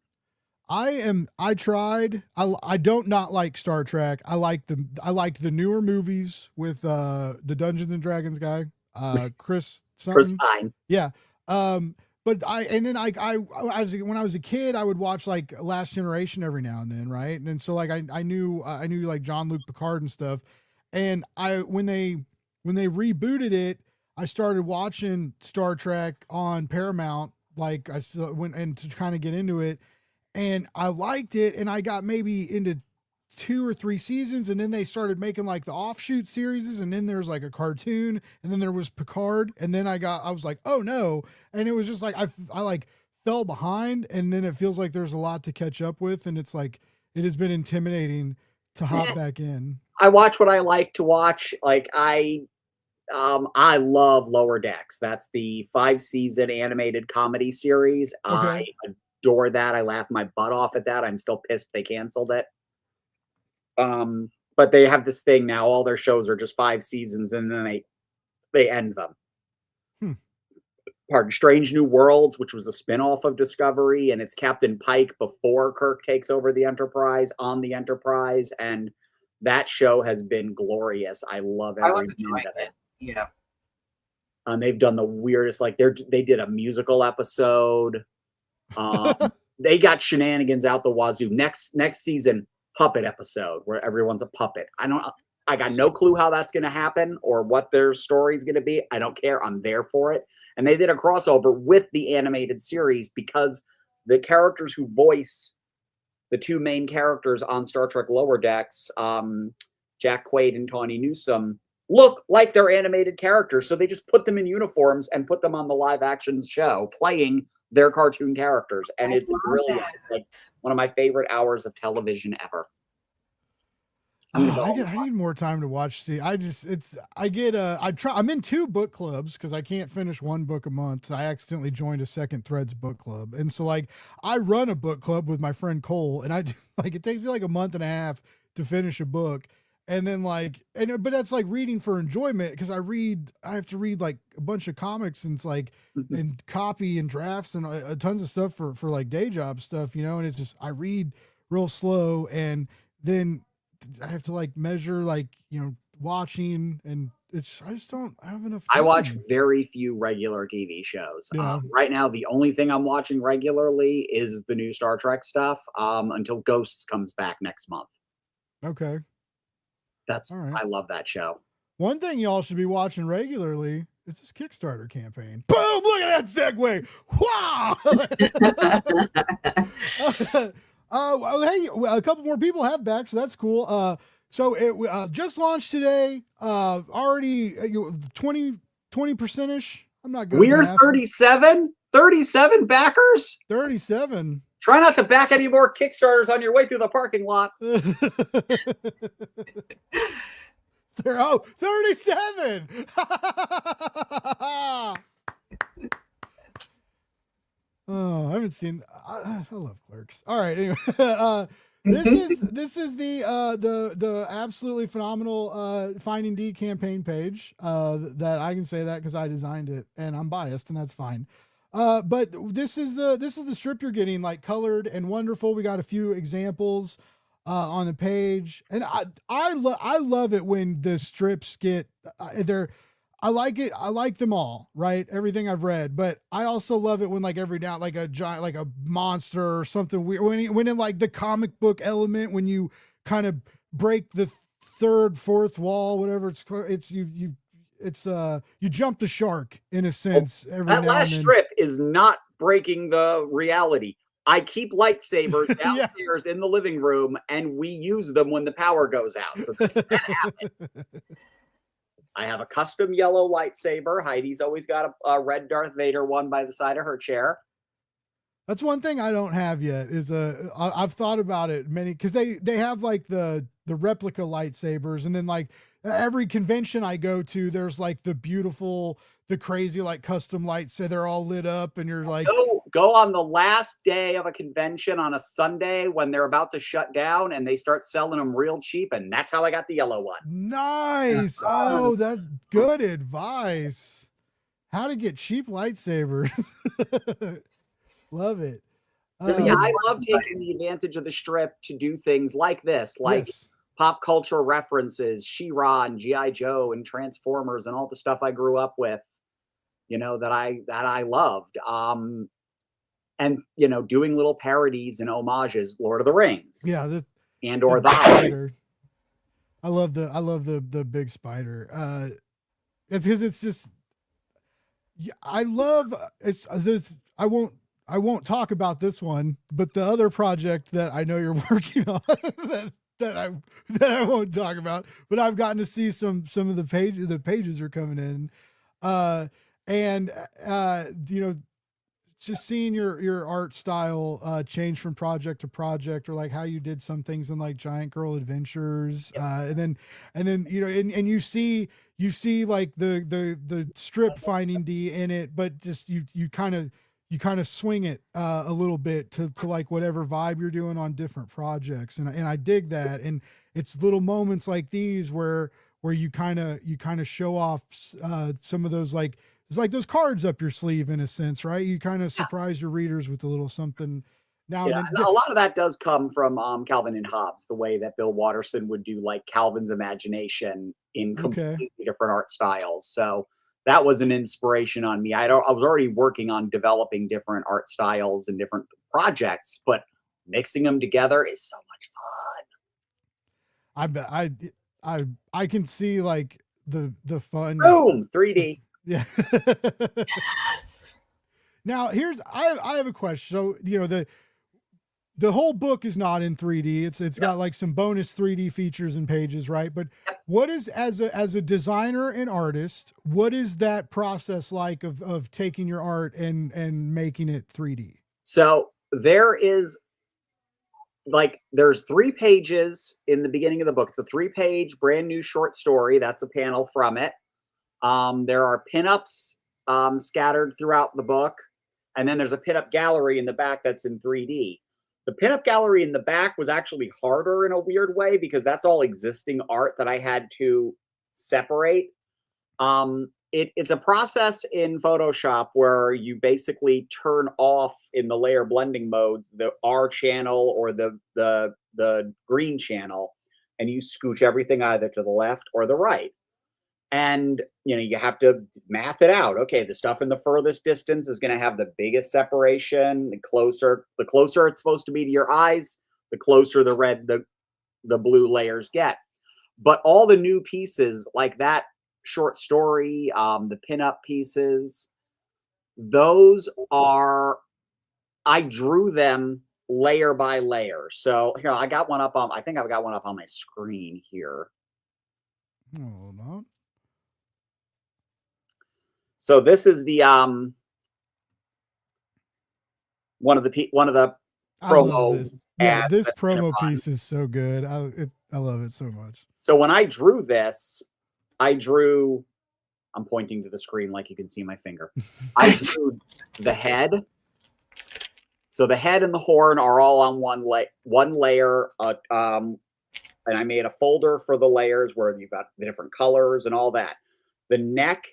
Speaker 3: I tried. I don't not like Star Trek. I liked the newer movies with the Dungeons and Dragons guy, Chris
Speaker 1: Pine.
Speaker 3: Yeah. But when I was a kid, I would watch like Last Generation every now and then, right? And so like I knew like Jean-Luc Picard and stuff. And when they rebooted it, I started watching Star Trek on Paramount. Like I still went and to kind of get into it, and I liked it. And I got maybe into 2 or 3 seasons, and then they started making like the offshoot series, and then there's like a cartoon, and then there was Picard, and then I was like, oh no. And it was just like I like fell behind, and then it feels like there's a lot to catch up with, and it's like it has been intimidating to hop back in.
Speaker 1: I watch what I like to watch. Like I love Lower Decks. That's the 5-season animated comedy series. Okay. I adore that. I laugh my butt off at that. I'm still pissed they canceled it. But they have this thing now. All their shows are just 5 seasons, and then they end them. Pardon, Strange New Worlds, which was a spinoff of Discovery, and it's Captain Pike before Kirk takes over the Enterprise on the Enterprise, and that show has been glorious. I love every minute of it.
Speaker 4: Yeah.
Speaker 1: And they've done the weirdest, like they did a musical episode. They got shenanigans out the wazoo. Next season, puppet episode where everyone's a puppet. I got no clue how that's going to happen or what their story is going to be. I don't care. I'm there for it. And they did a crossover with the animated series because the characters who voice the 2 main characters on Star Trek Lower Decks, Jack Quaid and Tawny Newsome, look like they're animated characters. So they just put them in uniforms and put them on the live action show playing their cartoon characters. And it's brilliant. Like one of my favorite hours of television ever.
Speaker 3: I need more time to watch. I'm in 2 book clubs because I can't finish 1 book a month. I accidentally joined a Second Threads book club. And so like I run a book club with my friend Cole, and it takes me like a month and a half to finish a book. And then but that's like reading for enjoyment because I have to read like a bunch of comics and it's like, and copy and drafts and tons of stuff for like day job stuff, and it's just, I read real slow, and then I have to like measure like, watching, and I just don't have enough time.
Speaker 1: I watch very few regular TV shows.
Speaker 3: Yeah.
Speaker 1: Right now, the only thing I'm watching regularly is the new Star Trek stuff until Ghosts comes back next month.
Speaker 3: Okay.
Speaker 1: All right. I love that show.
Speaker 3: One thing y'all should be watching regularly is this Kickstarter campaign. Boom! Look at that segue. Wow! Hey, a couple more people have back, so that's cool. So it just launched today. Already 20%ish. I'm not good.
Speaker 1: We're 37 backers.
Speaker 3: 37.
Speaker 1: Try not to back any more Kickstarters on your way through the parking lot.
Speaker 3: Oh, 37. Oh, I haven't seen. I love Clerks. All right, anyway, this is the absolutely phenomenal Finding Dee campaign page. That I can say that because I designed it, and I'm biased, and that's fine. But this is the strip you're getting, like colored and wonderful. We got a few examples on the page, and I love it when the strips get they're. I like it. I like them all, right? Everything I've read, but I also love it when like every now, like a giant, like a monster or something weird. When in like the comic book element, when you kind of break the third, fourth wall, whatever you jump the shark in a sense every
Speaker 1: That
Speaker 3: now
Speaker 1: last
Speaker 3: and then.
Speaker 1: strip is not breaking the reality. I keep lightsabers
Speaker 3: Yeah.
Speaker 1: downstairs in the living room, and we use them when the power goes out. So this can happen. I have a custom yellow lightsaber. Heidi's always got a red Darth Vader one by the side of her chair.
Speaker 3: That's one thing I don't have yet is I've thought about it many, because they have like the replica lightsabers, and then like every convention I go to, there's like the beautiful, the crazy like custom lights, so they're all lit up, and you're like,
Speaker 1: go on the last day of a convention on a Sunday when they're about to shut down, and they start selling them real cheap, and that's how I got the yellow one.
Speaker 3: Nice. Oh, that's good advice. How to get cheap lightsabers. Love it.
Speaker 1: Yeah, I love taking the advantage of the strip to do things like this, like
Speaker 3: yes.
Speaker 1: pop culture references, She-Ra and G.I. Joe and Transformers and all the stuff I grew up with, you know, that I loved. And you know, doing little parodies and homages, Lord of the Rings.
Speaker 3: Yeah,
Speaker 1: or the
Speaker 3: spider. I love the big spider. It's because it's just, I love it's this. I won't talk about this one, but the other project that I know you're working on that I won't talk about, but I've gotten to see some of the pages are coming in, and you know, just seeing your art style change from project to project, or like how you did some things in like Giant Girl Adventures, and then you know, and you see like the strip Finding Dee in it, but just you kind of swing it a little bit to like whatever vibe you're doing on different projects, and I dig that, and it's little moments like these where you kind of show off some of those, like it's like those cards up your sleeve in a sense, right? You kind of surprise your readers with a little something. Now,
Speaker 1: yeah, a lot of that does come from Calvin and Hobbes, the way that Bill Watterson would do like Calvin's imagination in completely different art styles. So that was an inspiration on me. I was already working on developing different art styles and different projects, but mixing them together is so much
Speaker 3: fun. I can see like the fun.
Speaker 1: Boom, 3D.
Speaker 3: Yeah.
Speaker 4: Yes.
Speaker 3: Now I have a question. So, you know, the whole book is not in 3D. It's got like some bonus 3D features and pages, right? But what is, as a designer and artist, what is that process like of taking your art and making it 3D?
Speaker 1: So there's 3 pages in the beginning of the book. The 3-page brand new short story. That's a panel from it. There are pinups scattered throughout the book, and then there's a pinup gallery in the back that's in 3D. The pinup gallery in the back was actually harder in a weird way because that's all existing art that I had to separate. It's a process in Photoshop where you basically turn off in the layer blending modes the R channel or the green channel, and you scooch everything either to the left or the right. And, you know, you have to math it out. Okay, the stuff in the furthest distance is going to have the biggest separation. The closer it's supposed to be to your eyes, the closer the red, the blue layers get. But all the new pieces, like that short story, the pinup pieces, those are, I drew them layer by layer. So here, I got one up on, I think I've got one up on my screen here.
Speaker 3: Hold on.
Speaker 1: So this is the one of the promo.
Speaker 3: This. Yeah, this promo piece is so good. I love it so much.
Speaker 1: So when I drew this, I drew. I'm pointing to the screen like you can see my finger. I drew the head. So the head and the horn are all on one layer. And I made a folder for the layers where you've got the different colors and all that. The neck,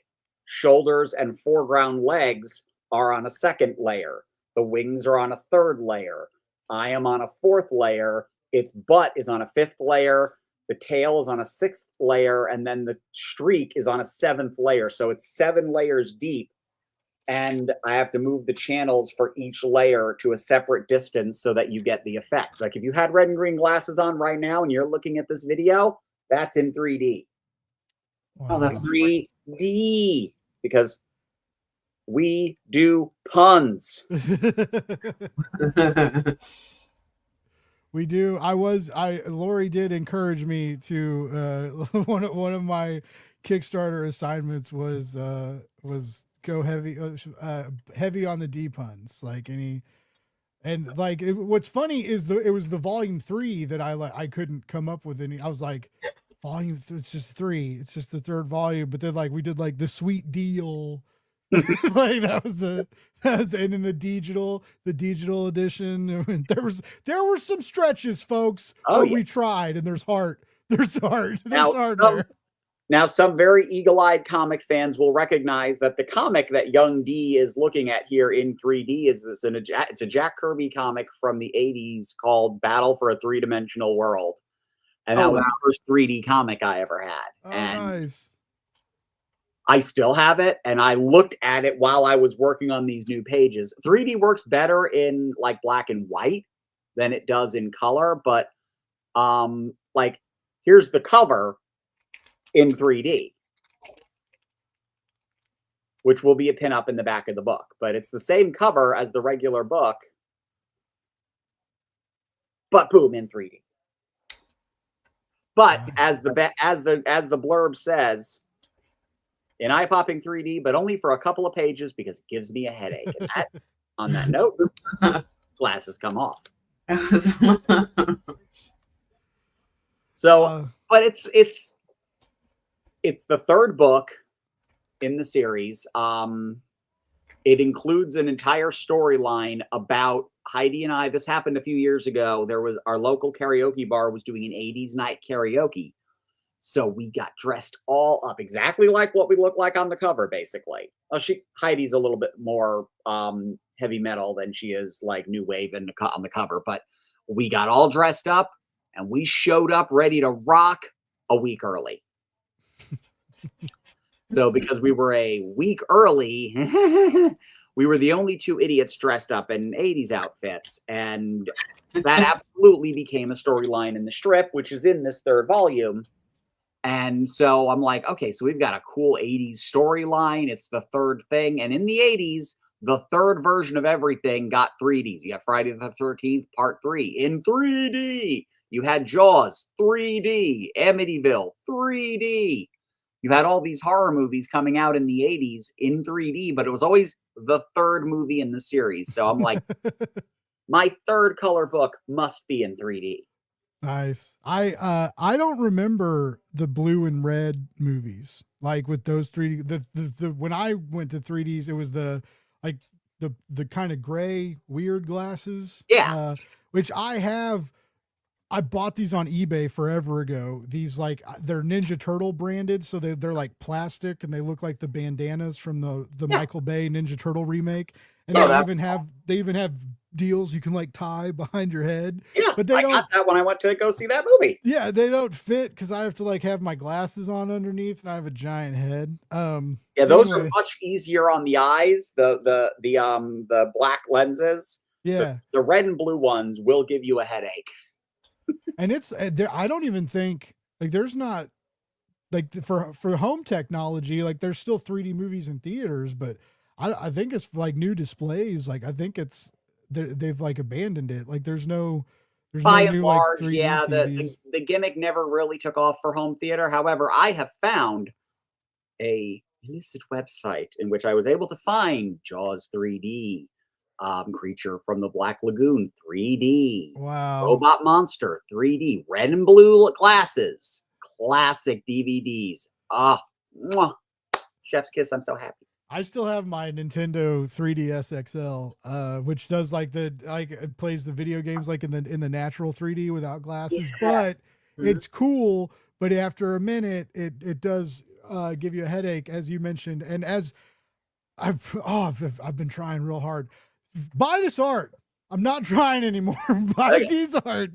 Speaker 1: shoulders, and foreground legs are on a second layer. The wings are on a third layer. I am on a fourth layer. Its butt is on a fifth layer. The tail is on a sixth layer. And then the streak is on a seventh layer. So it's 7 layers deep. And I have to move the channels for each layer to a separate distance so that you get the effect. Like if you had red and green glasses on right now and you're looking at this video, that's in 3D.
Speaker 3: Wow.
Speaker 4: Oh, that's
Speaker 1: 3D, because we do puns.
Speaker 3: We do. Lori did encourage me to one of my Kickstarter assignments was go heavy on the D puns, like any. And like what's funny is it was the volume 3 that I couldn't come up with any. I was like, it's just 3, it's just the third volume. But then like we did like the sweet deal. Like that was the and then the digital edition. I mean, there were some stretches, folks.
Speaker 1: Oh,
Speaker 3: but
Speaker 1: yeah.
Speaker 3: We tried, and there's heart. There's heart
Speaker 1: Now,
Speaker 3: there.
Speaker 1: Now, some very eagle-eyed comic fans will recognize that the comic that young D is looking at here in 3D it's a Jack Kirby comic from the 80s called Battle for a Three-Dimensional World. And that was the first 3D comic I ever had.
Speaker 3: Oh,
Speaker 1: and
Speaker 3: nice.
Speaker 1: I still have it, and I looked at it while I was working on these new pages. 3D works better in like black and white than it does in color, but like here's the cover in 3D, which will be a pinup in the back of the book, but it's the same cover as the regular book, but boom, in 3D. But as the blurb says, in eye-popping 3D, but only for a couple of pages because it gives me a headache. And that, on that note, glasses come off. So, but it's the third book in the series. It includes an entire storyline about Heidi and I. This happened a few years ago. There was our local karaoke bar was doing an 80s night karaoke. So we got dressed all up exactly like what we look like on the cover, basically. Heidi's a little bit more heavy metal than she is like new wave on the cover, but we got all dressed up and we showed up ready to rock a week early. So because we were a week early, we were the only 2 idiots dressed up in 80s outfits. And that absolutely became a storyline in the strip, which is in this 3rd volume. And so I'm like, okay, so we've got a cool 80s storyline. It's the 3rd thing. And in the 80s, the 3rd version of everything got 3Ds. You got Friday the 13th, Part 3 in 3D. You had Jaws, 3D. Amityville, 3D. You had all these horror movies coming out in the 80s in 3D, but it was always the 3rd movie in the series. So I'm like, my 3rd color book must be in 3D.
Speaker 3: Nice. I don't remember the blue and red movies like with those 3D. The when I went to 3Ds, it was the kind of gray weird glasses.
Speaker 1: Yeah.
Speaker 3: Which I bought these on eBay forever ago. These like they're Ninja Turtle branded, so they're like plastic and they look like the bandanas from the Michael Bay Ninja Turtle remake. And they even have deals you can like tie behind your head.
Speaker 1: Yeah,
Speaker 3: but I
Speaker 1: got that when I went to go see that movie.
Speaker 3: Yeah, they don't fit because I have to like have my glasses on underneath and I have a giant head.
Speaker 1: Yeah, those are much easier on the eyes. The black lenses.
Speaker 3: Yeah,
Speaker 1: the red and blue ones will give you a headache.
Speaker 3: And it's I don't even think like there's not like for home technology, like there's still 3D movies in theaters, but I think it's like new displays. Like I think they've like abandoned it. Like there's
Speaker 1: by
Speaker 3: no
Speaker 1: and
Speaker 3: new,
Speaker 1: large,
Speaker 3: like,
Speaker 1: yeah, the gimmick never really took off for home theater. However, I have found a illicit website in which I was able to find Jaws 3D, Creature from the Black Lagoon 3D,
Speaker 3: wow,
Speaker 1: Robot Monster 3D, red and blue glasses, classic DVDs, Mwah. Chef's kiss. I'm so happy.
Speaker 3: I still have my Nintendo 3DS XL, which does it plays the video games like in the natural 3D without glasses, but it's cool. But after a minute, it does give you a headache, as you mentioned. And as I've been trying real hard. Buy this art. I'm not trying anymore. Buy these art.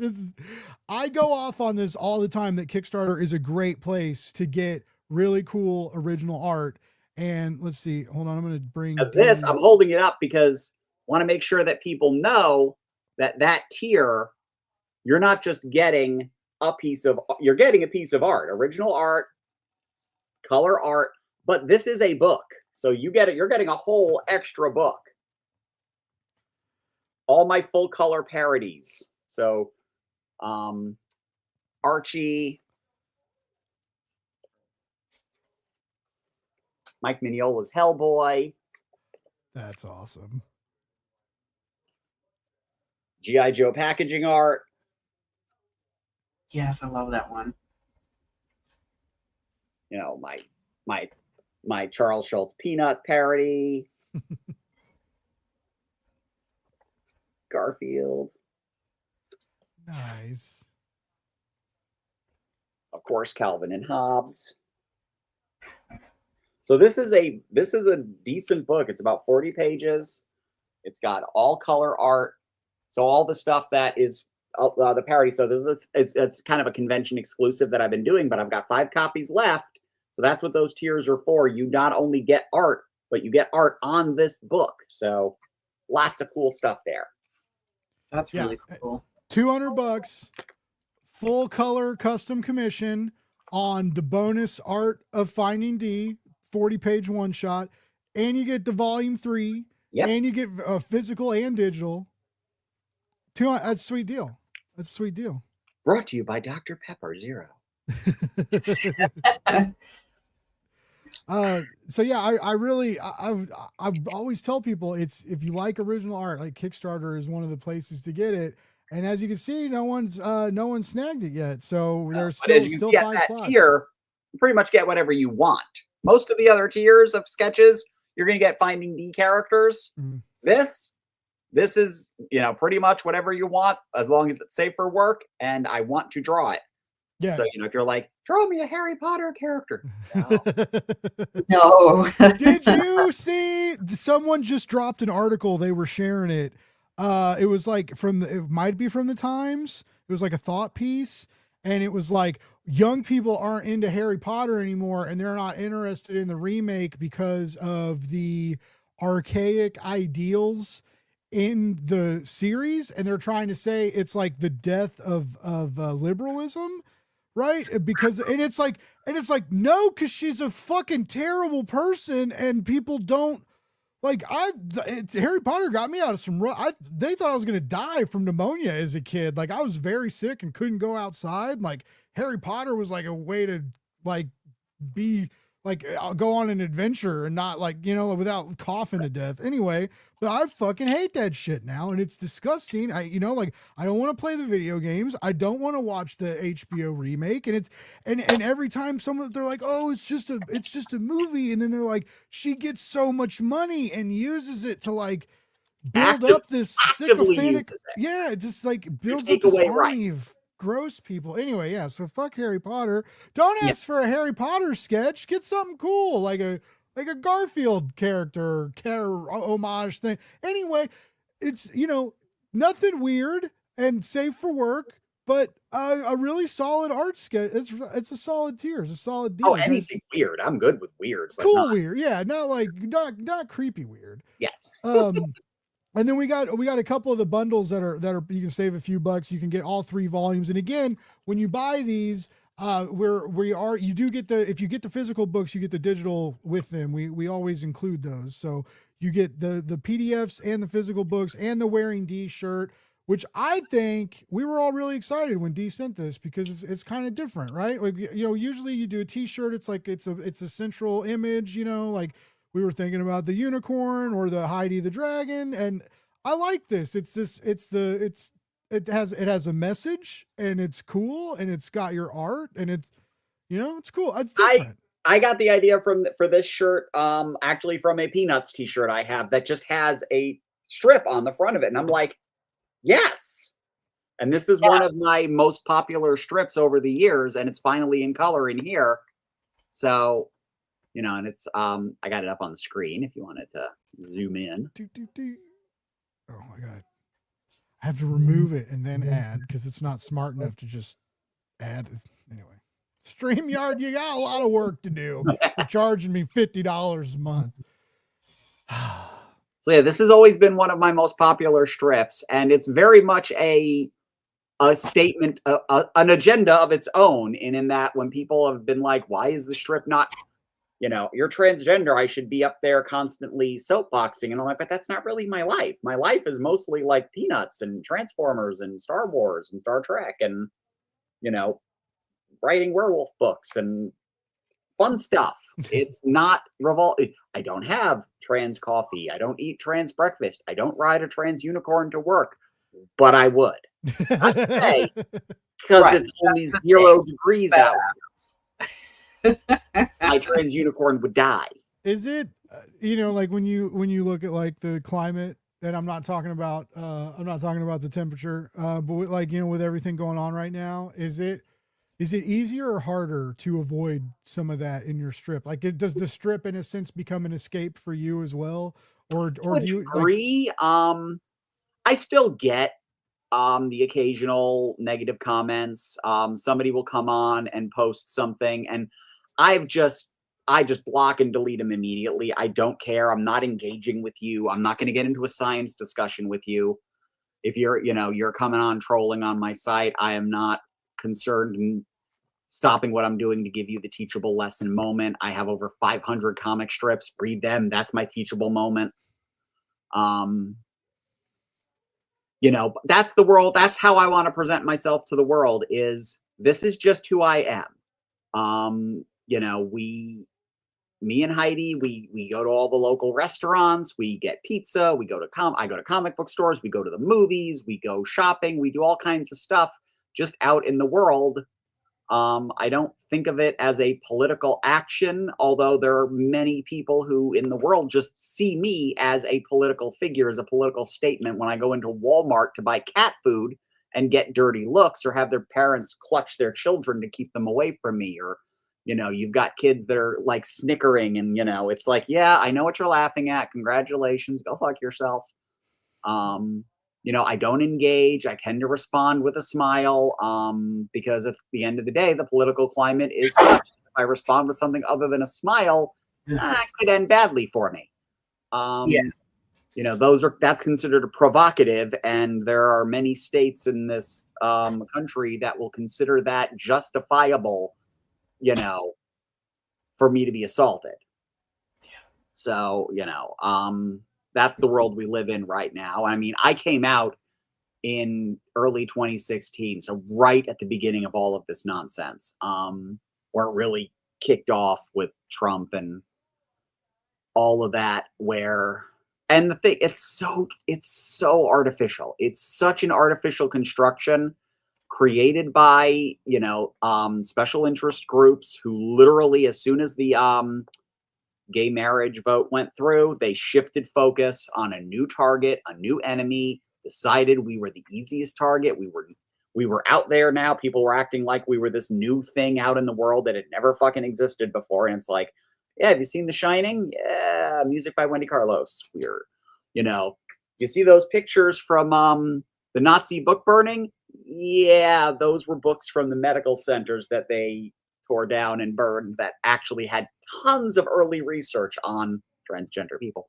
Speaker 3: I go off on this all the time that Kickstarter is a great place to get really cool original art. And let's see. Hold on. I'm going to bring
Speaker 1: this. I'm holding it up because I want to make sure that people know that tier, you're not just getting you're getting a piece of art, original art, color art, but this is a book. So you're getting a whole extra book. All my full color parodies. So Archie, Mike Mignola's Hellboy.
Speaker 3: That's awesome.
Speaker 1: G.I. Joe packaging art.
Speaker 4: Yes, I love that one.
Speaker 1: You know, my Charles Schultz Peanut parody. Garfield.
Speaker 3: Nice.
Speaker 1: Of course, Calvin and Hobbes. So this is a decent book. It's about 40 pages. It's got all color art. So all the stuff that is the parody. So it's kind of a convention exclusive that I've been doing, but I've got 5 copies left. So that's what those tiers are for. You not only get art, but you get art on this book. So lots of cool stuff there.
Speaker 4: That's really cool.
Speaker 3: $200, full color custom commission on the bonus art of Finding Dee, 40-page one shot, and you get the volume 3, and you get physical and digital. That's a sweet deal. That's a sweet deal.
Speaker 1: Brought to you by Dr. Pepper Zero.
Speaker 3: So yeah, I always tell people if you like original art, like Kickstarter is one of the places to get it. And as you can see, no one's snagged it yet. So there's still 5 slots.
Speaker 1: Tier, you pretty much get whatever you want. Most of the other tiers of sketches, you're going to get Finding Dee characters. This is, pretty much whatever you want, as long as it's safe for work and I want to draw it. Yeah. So, if you're like, draw me a Harry Potter character.
Speaker 4: No.
Speaker 3: Did you see someone just dropped an article? They were sharing it. It was like it might be from the Times. It was like a thought piece. And it was like, young people aren't into Harry Potter anymore. And they're not interested in the remake because of the archaic ideals in the series. And they're trying to say it's like the death of liberalism. Right. And it's like, no, cause she's a fucking terrible person and people don't Harry Potter got me out of some, they thought I was going to die from pneumonia as a kid. Like I was very sick and couldn't go outside. Like Harry Potter was like a way to be go on an adventure and not without coughing to death anyway. But I fucking hate that shit now. And it's disgusting. I don't want to play the video games. I don't want to watch the HBO remake. And and every time they're like, oh, it's just a movie. And then they're like, she gets so much money and uses it to build up this sycophantic. Yeah. It just builds up this army of gross people. Anyway. Yeah. So fuck Harry Potter. Don't ask for a Harry Potter sketch. Get something cool. Like a Garfield character homage thing. Anyway, it's, nothing weird and safe for work, but a really solid art sketch. It's a solid tier. It's a solid deal.
Speaker 1: Oh, anything weird. I'm good with weird. But
Speaker 3: cool weird. Yeah. Not creepy weird.
Speaker 1: Yes.
Speaker 3: And then we got a couple of the bundles that are you can save a few bucks. You can get all 3 volumes. And again, when you buy these, you do get if you get the physical books, you get the digital with them. We always include those. So you get the PDFs and the physical books and the Wearing Dee shirt, which I think we were all really excited when Dee sent this because it's kind of different, right? Like, usually you do a t-shirt. It's like, it's a central image, like we were thinking about the unicorn or the Heidi the dragon. And I like this. It has a message and it's cool and it's got your art and it's, it's cool. It's different.
Speaker 1: I got the idea for this shirt, actually from a Peanuts t-shirt I have that just has a strip on the front of it, and I'm like, yes. And this is one
Speaker 4: Yeah.
Speaker 1: of my most popular strips over the years, and it's finally in color in here. So, and it's I got it up on the screen if you wanted to zoom in.
Speaker 3: Oh my god. I have to remove it and then add because it's not smart enough to just add. Anyway. StreamYard, you got a lot of work to do for charging me $50 a month.
Speaker 1: So yeah, this has always been one of my most popular strips, and it's very much a statement, an agenda of its own. And in that, when people have been like, "Why is the strip not?" You're transgender. I should be up there constantly soapboxing, and I'm like, but that's not really my life. My life is mostly like Peanuts and Transformers and Star Wars and Star Trek, and writing werewolf books and fun stuff. It's not I don't have trans coffee. I don't eat trans breakfast. I don't ride a trans unicorn to work, but I would. Not today, because it's only 0 degrees out. My trans unicorn would die.
Speaker 3: Is it, like when you look at like the climate, and I'm not talking about the temperature, but with, with everything going on right now, is it easier or harder to avoid some of that in your strip? Like, does the strip in a sense become an escape for you as well? Or do you
Speaker 1: agree? I still get the occasional negative comments. Somebody will come on and post something, and I just block and delete them immediately. I don't care. I'm not engaging with you. I'm not going to get into a science discussion with you. If you're coming on trolling on my site, I am not concerned in stopping what I'm doing to give you the teachable lesson moment. I have over 500 comic strips. Read them. That's my teachable moment. That's the world. That's how I want to present myself to the world. This is just who I am. Me and Heidi, we go to all the local restaurants, we get pizza, I go to comic book stores, we go to the movies, we go shopping, we do all kinds of stuff just out in the world. I don't think of it as a political action, although there are many people who in the world just see me as a political figure, as a political statement when I go into Walmart to buy cat food and get dirty looks or have their parents clutch their children to keep them away from me. Or, you've got kids that are like snickering and, it's like, yeah, I know what you're laughing at. Congratulations. Go fuck yourself. I don't engage. I tend to respond with a smile because at the end of the day, the political climate is such. If I respond with something other than a smile, it could end badly for me. That's considered a provocative, and there are many states in this country that will consider that justifiable, for me to be assaulted. So, that's the world we live in right now. I mean, I came out in early 2016, so right at the beginning of all of this nonsense, where it really kicked off with Trump and all of that, and the thing, it's so artificial. It's such an artificial construction created by, special interest groups who literally, as soon as the gay marriage vote went through, they shifted focus on a new target, a new enemy, decided we were the easiest target. We were out there now. People were acting like we were this new thing out in the world that had never fucking existed before. And it's like, yeah, have you seen The Shining? Yeah, music by Wendy Carlos. You see those pictures from the Nazi book burning? Yeah, those were books from the medical centers that they tore down and burned that actually had tons of early research on transgender people.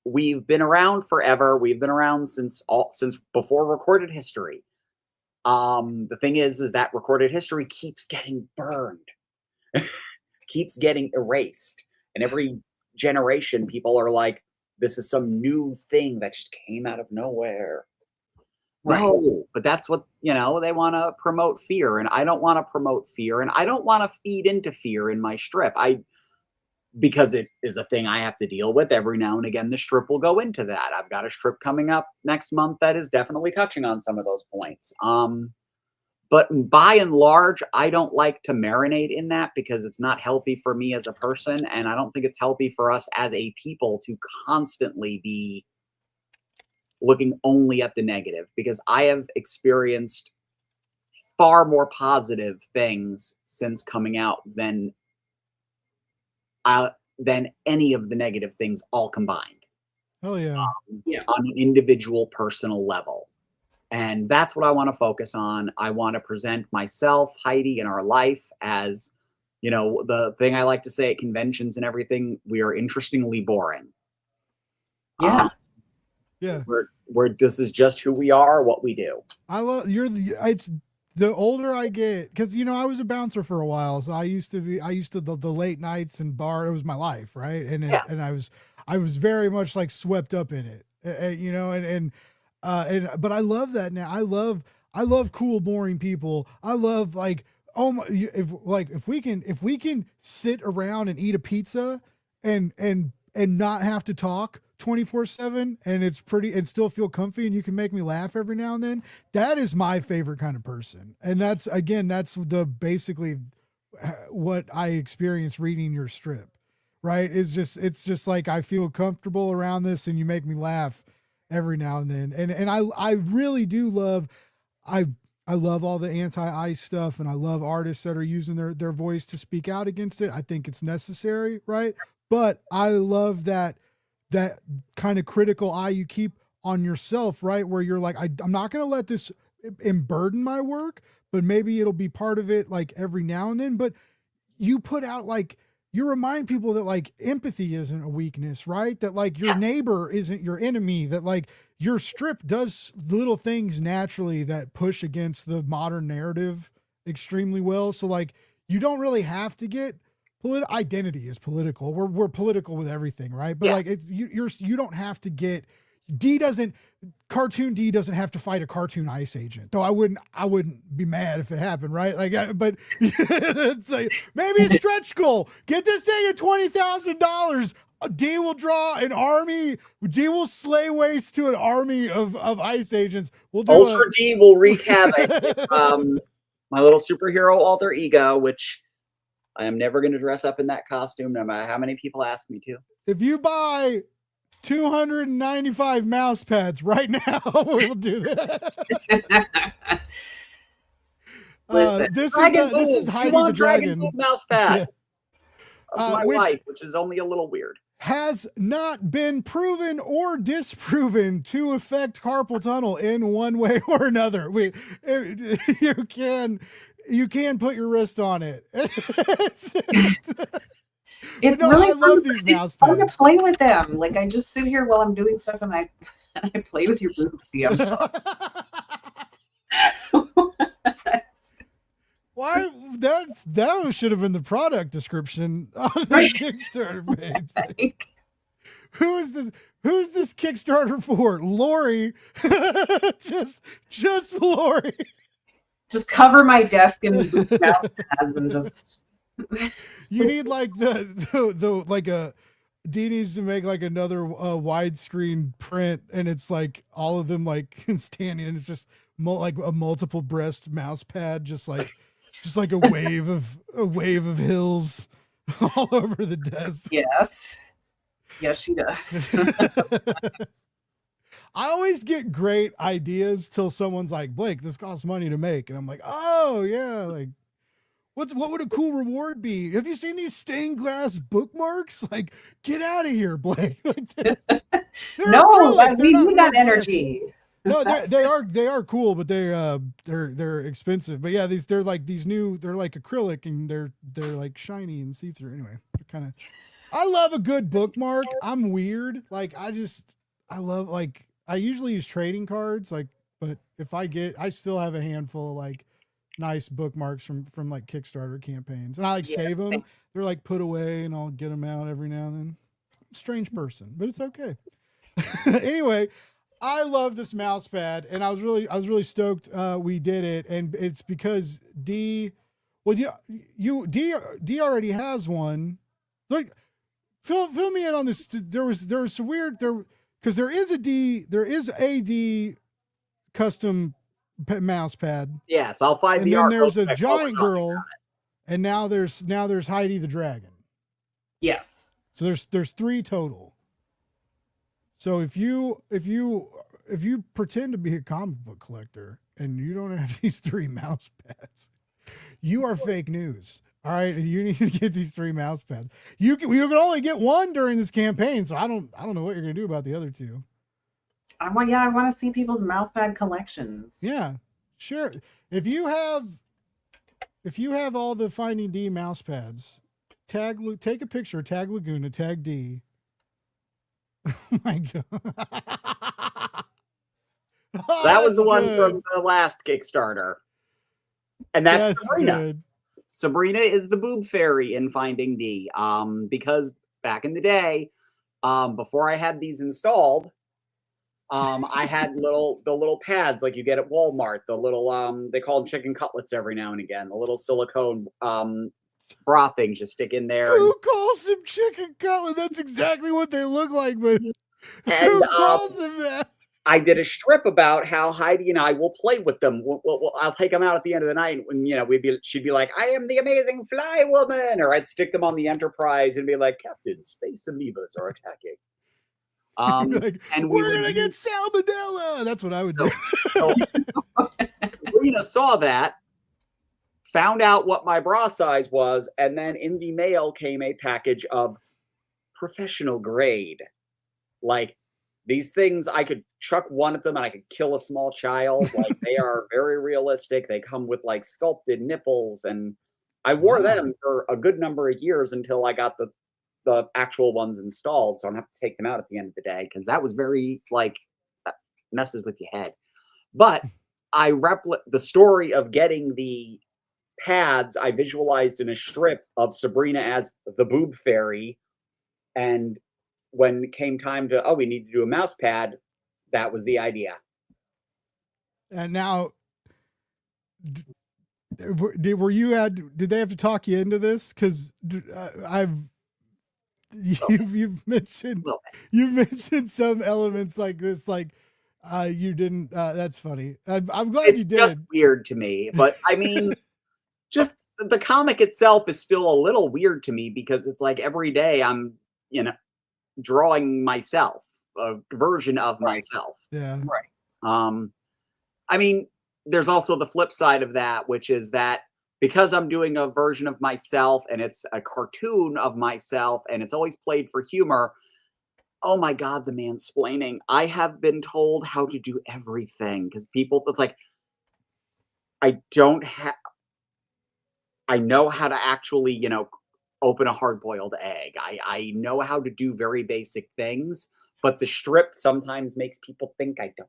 Speaker 1: We've been around forever. We've been around since before recorded history. The thing is that recorded history keeps getting burned, keeps getting erased, and every generation people are like, this is some new thing that just came out of nowhere. Right. No, but that's what, they want to promote fear, and I don't want to promote fear, and I don't want to feed into fear in my strip. Because it is a thing I have to deal with every now and again. The strip will go into that. I've got a strip coming up next month that is definitely touching on some of those points. But by and large, I don't like to marinate in that because it's not healthy for me as a person, and I don't think it's healthy for us as a people to constantly be looking only at the negative, because I have experienced far more positive things since coming out than any of the negative things all combined.
Speaker 3: Oh yeah.
Speaker 4: Yeah.
Speaker 1: On an individual personal level. And that's what I want to focus on. I want to present myself, Heidi, and our life as, the thing I like to say at conventions and everything, we are interestingly boring.
Speaker 4: Yeah.
Speaker 3: Yeah.
Speaker 1: This is just who we are, what we do.
Speaker 3: It's the older I get, because I was a bouncer for a while, so I used to the late nights and bar. It was my life, right? And I was very much like swept up in it, but I love that now. I love cool, boring people. I love like, oh my, if we can sit around and eat a pizza and not have to talk 24/7 and it's pretty and still feel comfy and you can make me laugh every now and then, that is my favorite kind of person. And that's basically what I experience reading your strip, right? It's just like, I feel comfortable around this and you make me laugh every now and then. And I really do love, I love all the anti-ICE stuff, and I love artists that are using their voice to speak out against it. I think it's necessary, right? But I love that kind of critical eye you keep on yourself, right? Where you're like, I'm not going to let this burden my work, but maybe it'll be part of it like every now and then. But you put out like, you remind people that like empathy isn't a weakness, right? That like your neighbor isn't your enemy, that like your strip does little things naturally that push against the modern narrative extremely well. So like, you don't really have to get identity is political. We're political with everything, right? But like you don't have to get Cartoon Dee doesn't have to fight a cartoon ICE agent, though I wouldn't be mad if it happened, right? Like, but it's like, maybe a stretch goal. Get this thing at $20,000. Dee will draw an army. Dee will slay waste to an army of ICE agents. We'll do
Speaker 1: Ultra Dee will wreak havoc with, my little superhero alter ego, which I am never going to dress up in that costume, no matter how many people ask me to.
Speaker 3: If you buy 295 mouse pads right now, we'll do that. This is Heidi the Dragon
Speaker 1: mouse pad of my wife, which is only a little weird.
Speaker 3: Has not been proven or disproven to affect carpal tunnel in one way or another. You can put your wrist on it.
Speaker 4: It's
Speaker 3: no,
Speaker 4: really
Speaker 3: I love these mouse pads.
Speaker 4: I want to play with them. Like, I just sit here while I'm doing stuff and I play with your boobs. See, I'm sorry.
Speaker 3: Why? That should have been the product description on the Kickstarter page. Like, who's this Kickstarter for? Lori. just Lori.
Speaker 4: Just cover my desk in mouse pads and just.
Speaker 3: You need like the like a Dee needs to make like another widescreen print, and it's like all of them like standing, and it's just like a multiple breast mouse pad, just like a wave of hills all over the desk.
Speaker 4: Yes, she does.
Speaker 3: I always get great ideas till someone's like, Blake, this costs money to make. And I'm like, oh yeah. Like, what would a cool reward be? Have you seen these stained glass bookmarks? Like, get out of here, Blake. Like,
Speaker 4: no, we need that energy.
Speaker 3: No, they are cool, but they're expensive. But yeah, they're like acrylic, and they're like shiny and see-through. Anyway, they're kind of, I love a good bookmark. I'm weird. Like, I love, like, I usually use trading cards, like, but I still have a handful of like nice bookmarks from like Kickstarter campaigns, and I like save them. They're like put away, and I'll get them out every now and then. I'm a strange person, but it's okay. Anyway, I love this mouse pad, and I was really stoked we did it, and it's because Dee already has one. Like, fill me in on this. There was some weird because there is a Dee custom mouse pad.
Speaker 1: Yes, I'll find
Speaker 3: And
Speaker 1: the
Speaker 3: then
Speaker 1: art.
Speaker 3: there's
Speaker 1: real
Speaker 3: a
Speaker 1: quick while we're
Speaker 3: giant
Speaker 1: talking.
Speaker 3: girl, and now there's Heidi the dragon.
Speaker 4: Yes.
Speaker 3: So there's 3 total. So if you pretend to be a comic book collector and you don't have these 3 mouse pads, you are fake news. All right, and you need to get these 3 mouse pads. You can only get 1 during this campaign, so I don't know what you're gonna do about the other 2.
Speaker 4: I want to see people's mousepad collections.
Speaker 3: Yeah, sure. If you have all the Finding Dee mouse pads, take a picture, tag Laguna, tag D. Oh my god. Oh,
Speaker 1: That was the one
Speaker 3: good.
Speaker 1: from the last Kickstarter. And that's Sabrina.
Speaker 3: Good.
Speaker 1: Sabrina is the boob fairy in Finding Dee. Because back in the day, before I had these installed, I had the little pads like you get at Walmart, the little they call them chicken cutlets every now and again, the little silicone bra things you stick in there.
Speaker 3: Who calls them chicken cutlet? That's exactly what they look like, but who
Speaker 1: And
Speaker 3: calls them that?
Speaker 1: I did a strip about how Heidi and I will play with them. I'll take them out at the end of the night when she'd be like, "I am the amazing fly woman," or I'd stick them on the Enterprise and be like, "Captain, space amoebas are attacking."
Speaker 3: Like,
Speaker 1: and
Speaker 3: we're gonna get salmonella. That's what I would do.
Speaker 1: So Sabrina saw that, found out what my bra size was, and then in the mail came a package of professional grade, like. These things, I could chuck one at them and I could kill a small child. Like, they are very realistic. They come with like sculpted nipples, and I wore them for a good number of years until I got the actual ones installed. So I don't have to take them out at the end of the day, because that was very like messes with your head. But I the story of getting the pads I visualized in a strip of Sabrina as the boob fairy, and when it came time to, we need to do a mouse pad, that was the idea.
Speaker 3: And now, did they have to talk you into this? Because you've mentioned some elements like this, like you didn't. That's funny. I'm glad you did.
Speaker 1: It's just weird to me, but I mean, just the comic itself is still a little weird to me, because it's like every day I'm, drawing myself, a version of myself.
Speaker 3: Yeah.
Speaker 4: Right.
Speaker 1: I mean, there's also the flip side of that, which is that because I'm doing a version of myself and it's a cartoon of myself and it's always played for humor. Oh my God, the mansplaining. I have been told how to do everything, because it's like, I know how to actually, open a hard-boiled egg. I know how to do very basic things, but the strip sometimes makes people think I don't.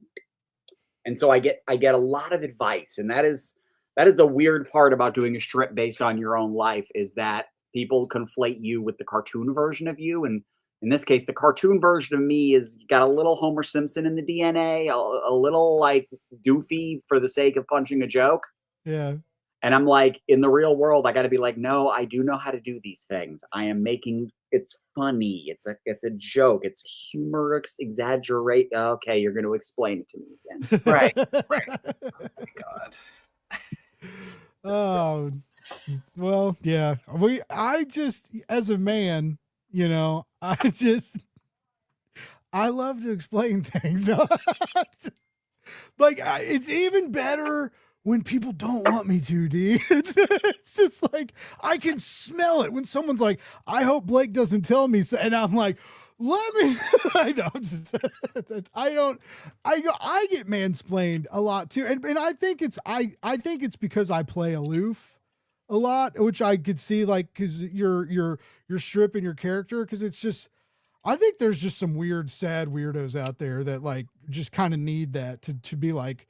Speaker 1: And so I get a lot of advice, and that is the weird part about doing a strip based on your own life, is that people conflate you with the cartoon version of you. And in this case, the cartoon version of me is got a little Homer Simpson in the DNA, a little like doofy for the sake of punching a joke.
Speaker 3: Yeah.
Speaker 1: And I'm like, in the real world, I got to be like, no, I do know how to do these things. I am making it's funny. It's a joke. It's humorous, exaggerate. Okay, you're going to explain it to me again.
Speaker 4: Right. Oh my God.
Speaker 3: Oh, well, yeah. I just, as a man, I love to explain things. Like, it's even better when people don't want me to, D. It's just like, I can smell it when someone's like, I hope Blake doesn't tell me so, and I'm like, let me. I get mansplained a lot too, and I think it's because I play aloof a lot, which I could see, like, because you're stripping your character, because it's just, I think there's just some weird, sad weirdos out there that like just kind of need that to be like,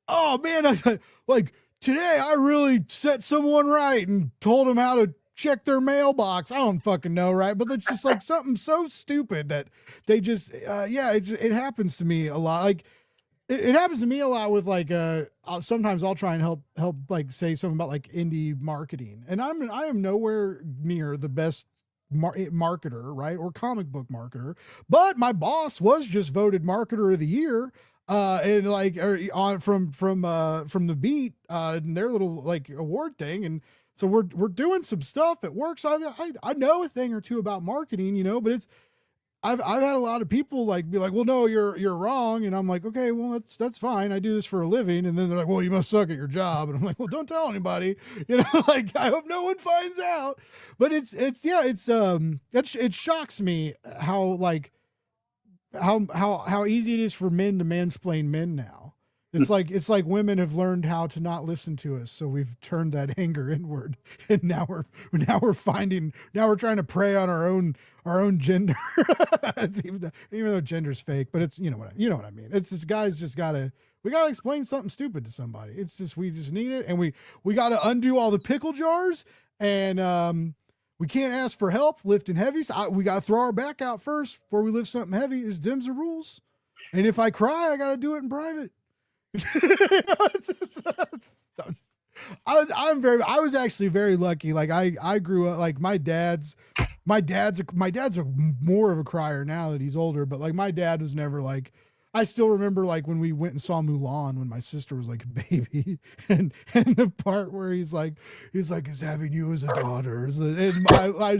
Speaker 3: oh man, like today I really set someone right and told them how to check their mailbox. I don't fucking know, right? But it's just like something so stupid that they just, it happens to me a lot. Like it happens to me a lot with like, sometimes I'll try and help like say something about like indie marketing, and I am nowhere near the best marketer, right? Or comic book marketer, but my boss was just voted marketer of the year. And like on from the beat and their little like award thing, and so we're doing some stuff. It works. I know a thing or two about marketing, but it's I've had a lot of people like be like, well, no, you're wrong, and I'm like, okay, well, that's fine. I do this for a living, and then they're like, well, you must suck at your job, and I'm like, well, don't tell anybody, like I hope no one finds out. But it shocks me how like how easy it is for men to mansplain men now. It's like women have learned how to not listen to us, so we've turned that anger inward, and now we're trying to prey on our own gender. even though gender's fake, but it's you know what I mean. It's just guys we gotta explain something stupid to somebody. It's just we just need it, and we gotta undo all the pickle jars, and we can't ask for help lifting heavies. We gotta throw our back out first before we lift something heavy. Is Dim's the rules, and if I cry, I gotta do it in private. I was actually very lucky. Like I grew up like my dad's more of a crier now that he's older, but like my dad was never like, I still remember like when we went and saw Mulan when my sister was like a baby, and the part where he's like is having you as a daughter, and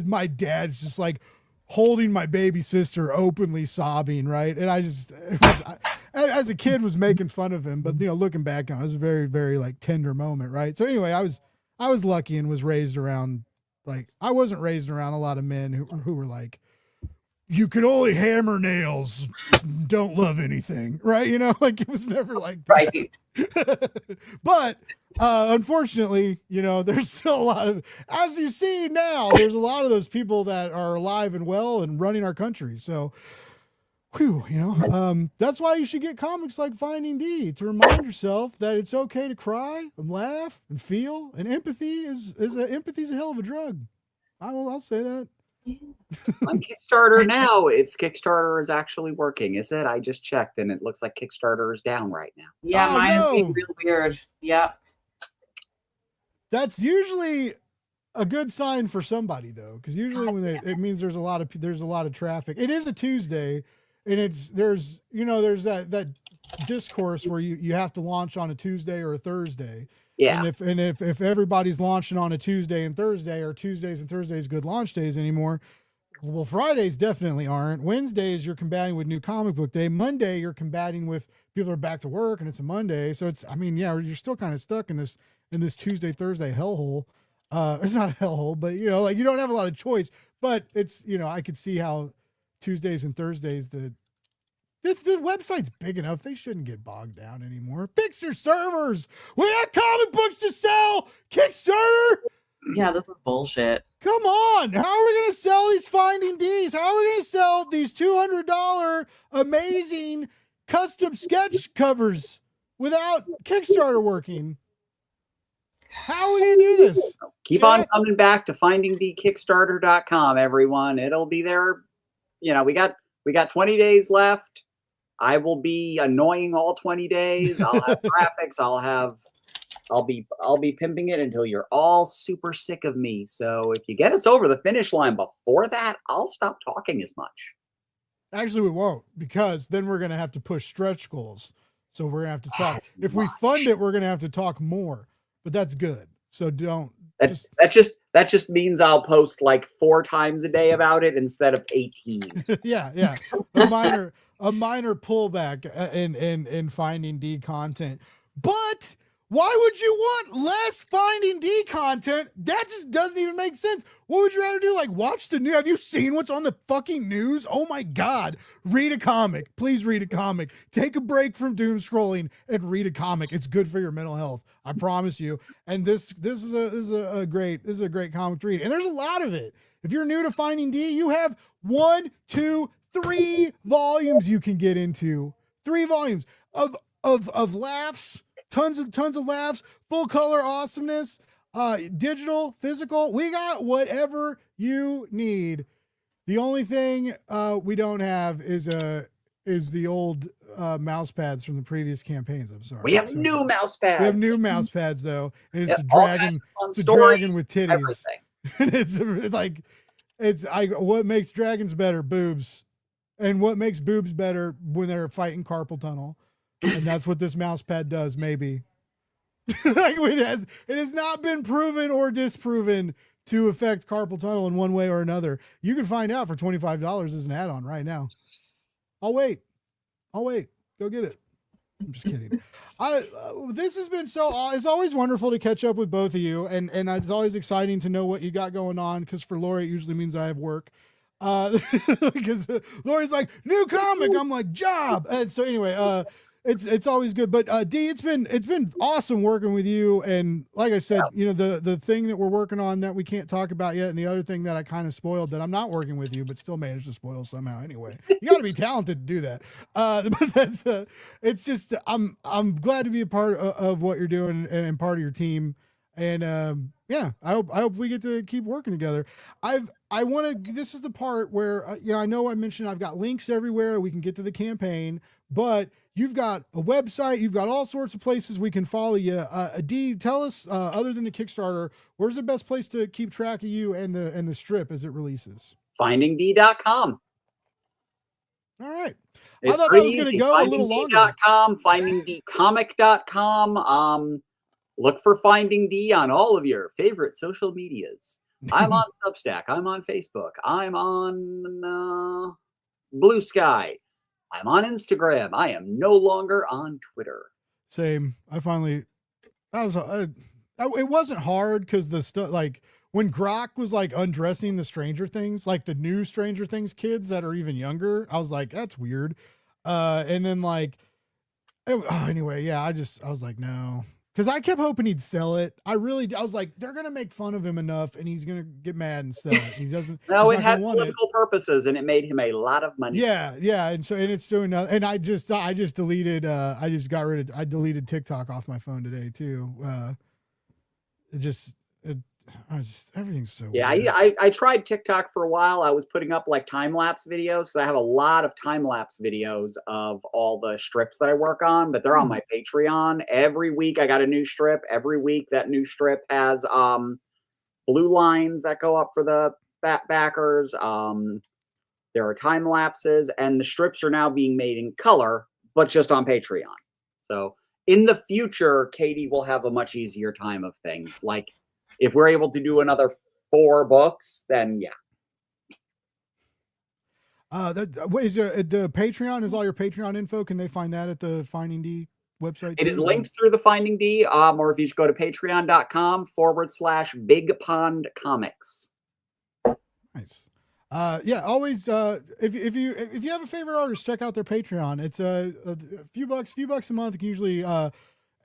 Speaker 3: my dad's just like holding my baby sister openly sobbing, right? And as a kid was making fun of him, but looking back on it, it was a very, very like tender moment, right? So anyway, I was lucky and was raised around, like, I wasn't raised around a lot of men who were like, you can only hammer nails, don't love anything, right? Like it was never like that.
Speaker 4: Right.
Speaker 3: But unfortunately, there's still a lot of, as you see now, there's a lot of those people that are alive and well and running our country. So, that's why you should get comics like Finding Dee, to remind yourself that it's okay to cry and laugh and feel, and empathy is a hell of a drug. I'll say that.
Speaker 1: On Kickstarter now, if Kickstarter is actually working, is it? I just checked and it looks like Kickstarter is down right now.
Speaker 4: Yeah, mine is being real weird. Yeah.
Speaker 3: That's usually a good sign for somebody though, because usually when it means there's a lot of traffic. It is a Tuesday, and there's that discourse where you have to launch on a Tuesday or a Thursday.
Speaker 1: Yeah.
Speaker 3: And if everybody's launching on a Tuesday and Thursday, or Tuesdays and Thursdays good launch days anymore, well, Fridays definitely aren't. Wednesdays you're combating with New Comic Book Day. Monday you're combating with people are back to work and it's a Monday. So you're still kind of stuck in this Tuesday, Thursday hellhole. It's not a hellhole, but like you don't have a lot of choice. But it's I could see how Tuesdays and Thursdays the website's big enough. They shouldn't get bogged down anymore. Fix your servers. We got comic books to sell. Kickstarter.
Speaker 4: Yeah, this is bullshit.
Speaker 3: Come on. How are we going to sell these Finding Dees? How are we going to sell these $200 amazing custom sketch covers without Kickstarter working? How are we going to do this?
Speaker 1: Keep on coming back to findingdkickstarter.com, everyone. It'll be there. We got 20 days left. I will be annoying all 20 days. I'll have graphics. I'll be pimping it until you're all super sick of me. So if you get us over the finish line before that, I'll stop talking as much.
Speaker 3: Actually, we won't, because then we're going to have to push stretch goals. So we're going to have to talk. If we fund it, we're going to have to talk more, but that's good. So don't.
Speaker 1: That just means I'll post like 4 times a day about it instead of 18.
Speaker 3: Yeah. A minor pullback in Finding Dee content. But why would you want less Finding Dee content? That just doesn't even make sense. What would you rather do? Like watch the news? Have you seen what's on the fucking news? Oh my God. Read a comic. Please read a comic. Take a break from doom scrolling and read a comic. It's good for your mental health. I promise you. And this is a great comic to read. And there's a lot of it. If you're new to Finding Dee, you have 1, 2, 3 volumes you can get into. 3 volumes of laughs. Tons of laughs, full color awesomeness, digital, physical. We got whatever you need. The only thing we don't have is the old mouse pads from the previous campaigns. I'm sorry.
Speaker 1: We have new mouse pads.
Speaker 3: We have new mouse pads though, and it's a dragon. It's a dragon with titties. And it's like what makes dragons better? Boobs. And what makes boobs better when they're fighting carpal tunnel. And that's what this mouse pad does, maybe. Like it has not been proven or disproven to affect carpal tunnel in one way or another. You can find out for $25 as an add-on right now. I'll wait. Go get it. I'm just kidding. This has been it's always wonderful to catch up with both of you, and it's always exciting to know what you got going on, because for Lori it usually means I have work. Because Lori's like, new comic, I'm like, job. And so anyway, it's always good. But Dee, it's been awesome working with you. And like I said, you know, the thing that we're working on that we can't talk about yet, and the other thing that I kind of spoiled, that I'm not working with you, but still managed to spoil somehow anyway. You got to be talented to do that. But that's it's just I'm glad to be a part of what you're doing and part of your team. And yeah, I hope we get to keep working together. This is the part where, you know, I know I mentioned I've got links everywhere. We can get to the campaign, but you've got a website, you've got all sorts of places we can follow you. Dee, tell us, other than the Kickstarter, where's the best place to keep track of you and the strip as it releases?
Speaker 1: FindingDee.com.
Speaker 3: All right.
Speaker 1: It's
Speaker 3: I thought that was going to go a little longer.
Speaker 1: FindingDee.com, look for Finding Dee on all of your favorite social medias. I'm on Substack. I'm on Facebook. I'm on Blue Sky. I'm on Instagram. I am no longer on Twitter.
Speaker 3: Same. It wasn't hard because the stuff, like when Grok was like undressing the Stranger Things, like the new Stranger Things kids that are even younger, I was like, that's weird. And then anyway, yeah, I was like, no. Because I kept hoping he'd sell it. I was like, they're going to make fun of him enough and he's going to get mad and sell it. He doesn't.
Speaker 1: No, it had political purposes and it made him a lot of money.
Speaker 3: Yeah. Yeah. And it's doing nothing. And I deleted TikTok off my phone today too. Everything's so
Speaker 1: yeah.
Speaker 3: weird.
Speaker 1: I tried TikTok for a while. I was putting up like time-lapse videos. So I have a lot of time-lapse videos of all the strips that I work on, but they're on my Patreon. Every week I got a new strip. Every week that new strip has blue lines that go up for the backers. There are time lapses, and the strips are now being made in color, but just on Patreon. So in the future, Katie will have a much easier time of things. Like, if we're able to do another 4 books, then yeah.
Speaker 3: The Patreon is all your Patreon info. Can they find that at the Finding Dee website?
Speaker 1: It is linked through the Finding Dee, or if you just go to patreon.com/Big Pond Comics.
Speaker 3: Nice. Yeah, always. If you have a favorite artist, check out their Patreon. It's a few bucks a month. It can usually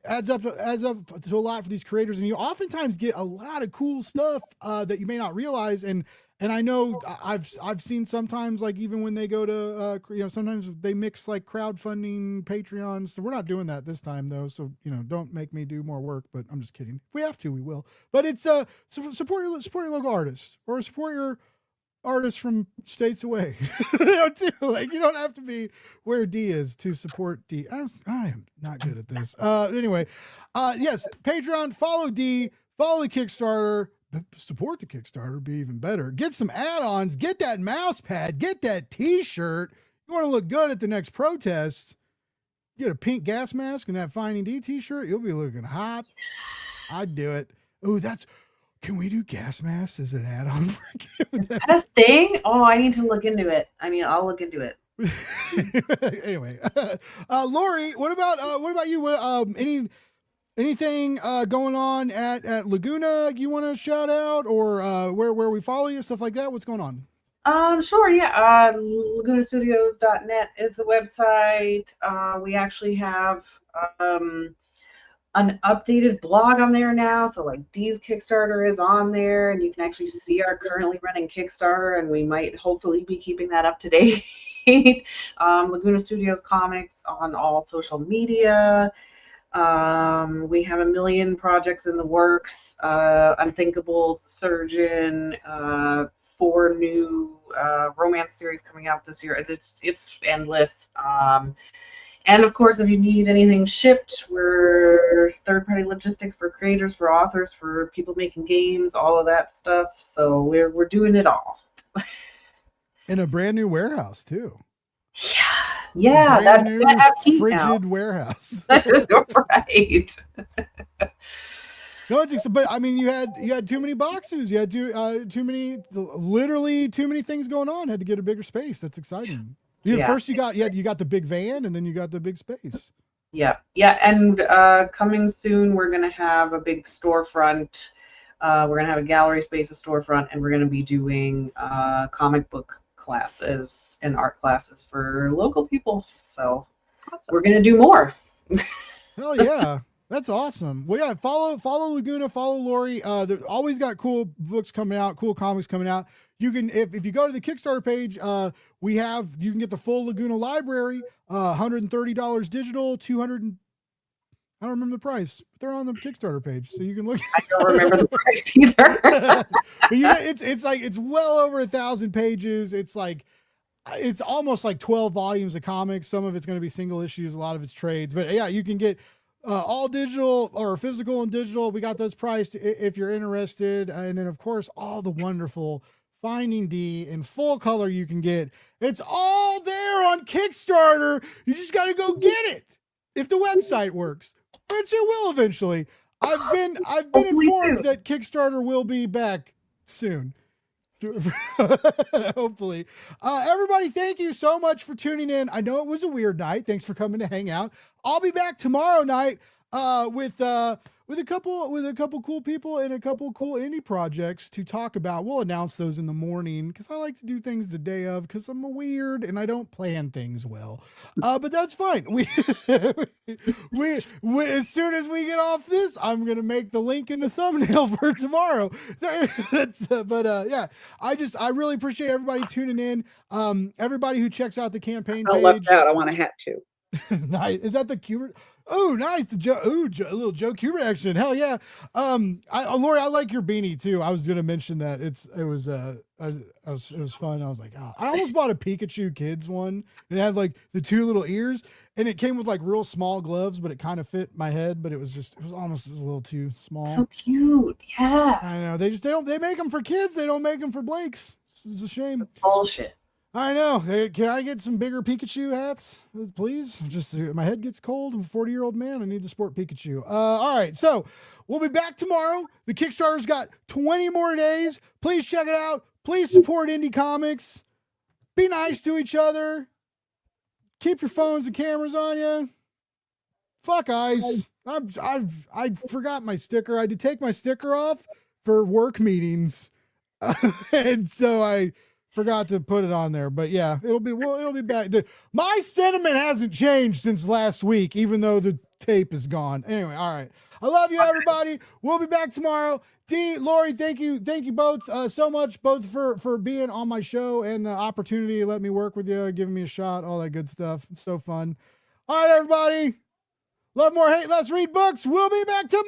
Speaker 3: adds up to a lot for these creators, and you oftentimes get a lot of cool stuff that you may not realize. And I know I've seen sometimes, like, even when they go to sometimes they mix like crowdfunding Patreons. So we're not doing that this time though. So don't make me do more work. But I'm just kidding. If we have to, we will. But it's support your local artists, or support your artists from states away. Too. Like, you don't have to be where Dee is to support Dee. I am not good at this. Anyway, yes, Patreon, follow Dee, follow the Kickstarter, support the Kickstarter, be even better. Get some add-ons, get that mouse pad, get that t-shirt. You want to look good at the next protest, get a pink gas mask and that Finding Dee t-shirt, you'll be looking hot. I'd do it. Oh, can we do gas masks as an add-on for
Speaker 4: Is that a thing? Oh, I need to look into it. I'll look into it.
Speaker 3: Anyway, Lori, what about you? Anything going on at Laguna you want to shout out, or where we follow you, stuff like that? What's going on?
Speaker 4: Sure, yeah. LagunaStudios.net is the website. We actually have an updated blog on there now, so like Dee's Kickstarter is on there, and you can actually see our currently running Kickstarter, and we might hopefully be keeping that up to date. Laguna Studios Comics on all social media. We have a million projects in the works. Unthinkable, Surgeon, 4 new romance series coming out this year. It's endless. And of course, if you need anything shipped, we're third-party logistics for creators, for authors, for people making games, all of that stuff. So we're doing it all.
Speaker 3: In a brand new warehouse too.
Speaker 4: Yeah,
Speaker 3: Brand
Speaker 4: that
Speaker 3: new
Speaker 4: have heat now.
Speaker 3: frigid warehouse.
Speaker 4: Right.
Speaker 3: No, but I mean, you had too many boxes. You had too many, literally too many things going on. Had to get a bigger space. That's exciting.
Speaker 4: Yeah.
Speaker 3: First you got the big van, and then you got the big space.
Speaker 4: Yeah, and coming soon, we're gonna have a big storefront. We're gonna have a gallery space, a storefront, and we're gonna be doing comic book classes and art classes for local people. So
Speaker 1: Awesome.
Speaker 4: we're gonna do more.
Speaker 3: Hell yeah. That's awesome. Well, yeah, follow Laguna, follow Lori. They've always got cool books coming out, cool comics coming out. You can, if you go to the Kickstarter page, you can get the full Laguna library, $130 digital, 200. I don't remember the price, but they're on the Kickstarter page, so you can look.
Speaker 4: I don't remember the price either.
Speaker 3: But it's well over 1,000 pages. It's almost like 12 volumes of comics. Some of it's going to be single issues, a lot of it's trades. But yeah, you can get all digital or physical and digital. We got those priced if you're interested. And then, of course, all the wonderful Finding Dee in full color you can get. It's all there on Kickstarter. You just got to go get it if the website works, which it will eventually. I've been informed that Kickstarter will be back soon. Hopefully. Everybody, thank you so much for tuning in. I know it was a weird night. Thanks for coming to hang out. I'll be back tomorrow night with a couple cool people and a couple cool indie projects to talk about. We'll announce those in the morning because I like to do things the day of because I'm weird and I don't plan things well. But that's fine. We as soon as we get off this, I'm gonna make the link in the thumbnail for tomorrow. So yeah, I really appreciate everybody tuning in. Everybody who checks out the campaign page.
Speaker 2: left out. I want a hat too.
Speaker 3: Nice. Is that the Kubert? Oh, nice. The a little Joe Kubert action. Hell yeah. Lori, I like your beanie too. I was gonna mention that it was fun. I was like, oh. I almost bought a Pikachu Kids one. And it had like the two little ears, and it came with like real small gloves, but it kind of fit my head. But it was almost a little too small.
Speaker 4: So cute. Yeah.
Speaker 3: I know. They make them for kids. They don't make them for Blakes. It's a shame.
Speaker 4: That's bullshit.
Speaker 3: I know. Can I get some bigger Pikachu hats, please? Just my head gets cold. I'm a 40-year-old man. I need to sport Pikachu. All right. So we'll be back tomorrow. The Kickstarter's got 20 more days. Please check it out. Please support indie comics. Be nice to each other. Keep your phones and cameras on you. Fuck ice. I forgot my sticker. I had to take my sticker off for work meetings. And so I forgot to put it on there, but yeah, it'll be back. My sentiment hasn't changed since last week, even though the tape is gone. Anyway, all right. I love you, everybody. We'll be back tomorrow. Dee, Lori, thank you both so much, both for being on my show and the opportunity to let me work with you, giving me a shot, all that good stuff. It's so fun. All right, everybody. Love more, hate less, read books. We'll be back tomorrow.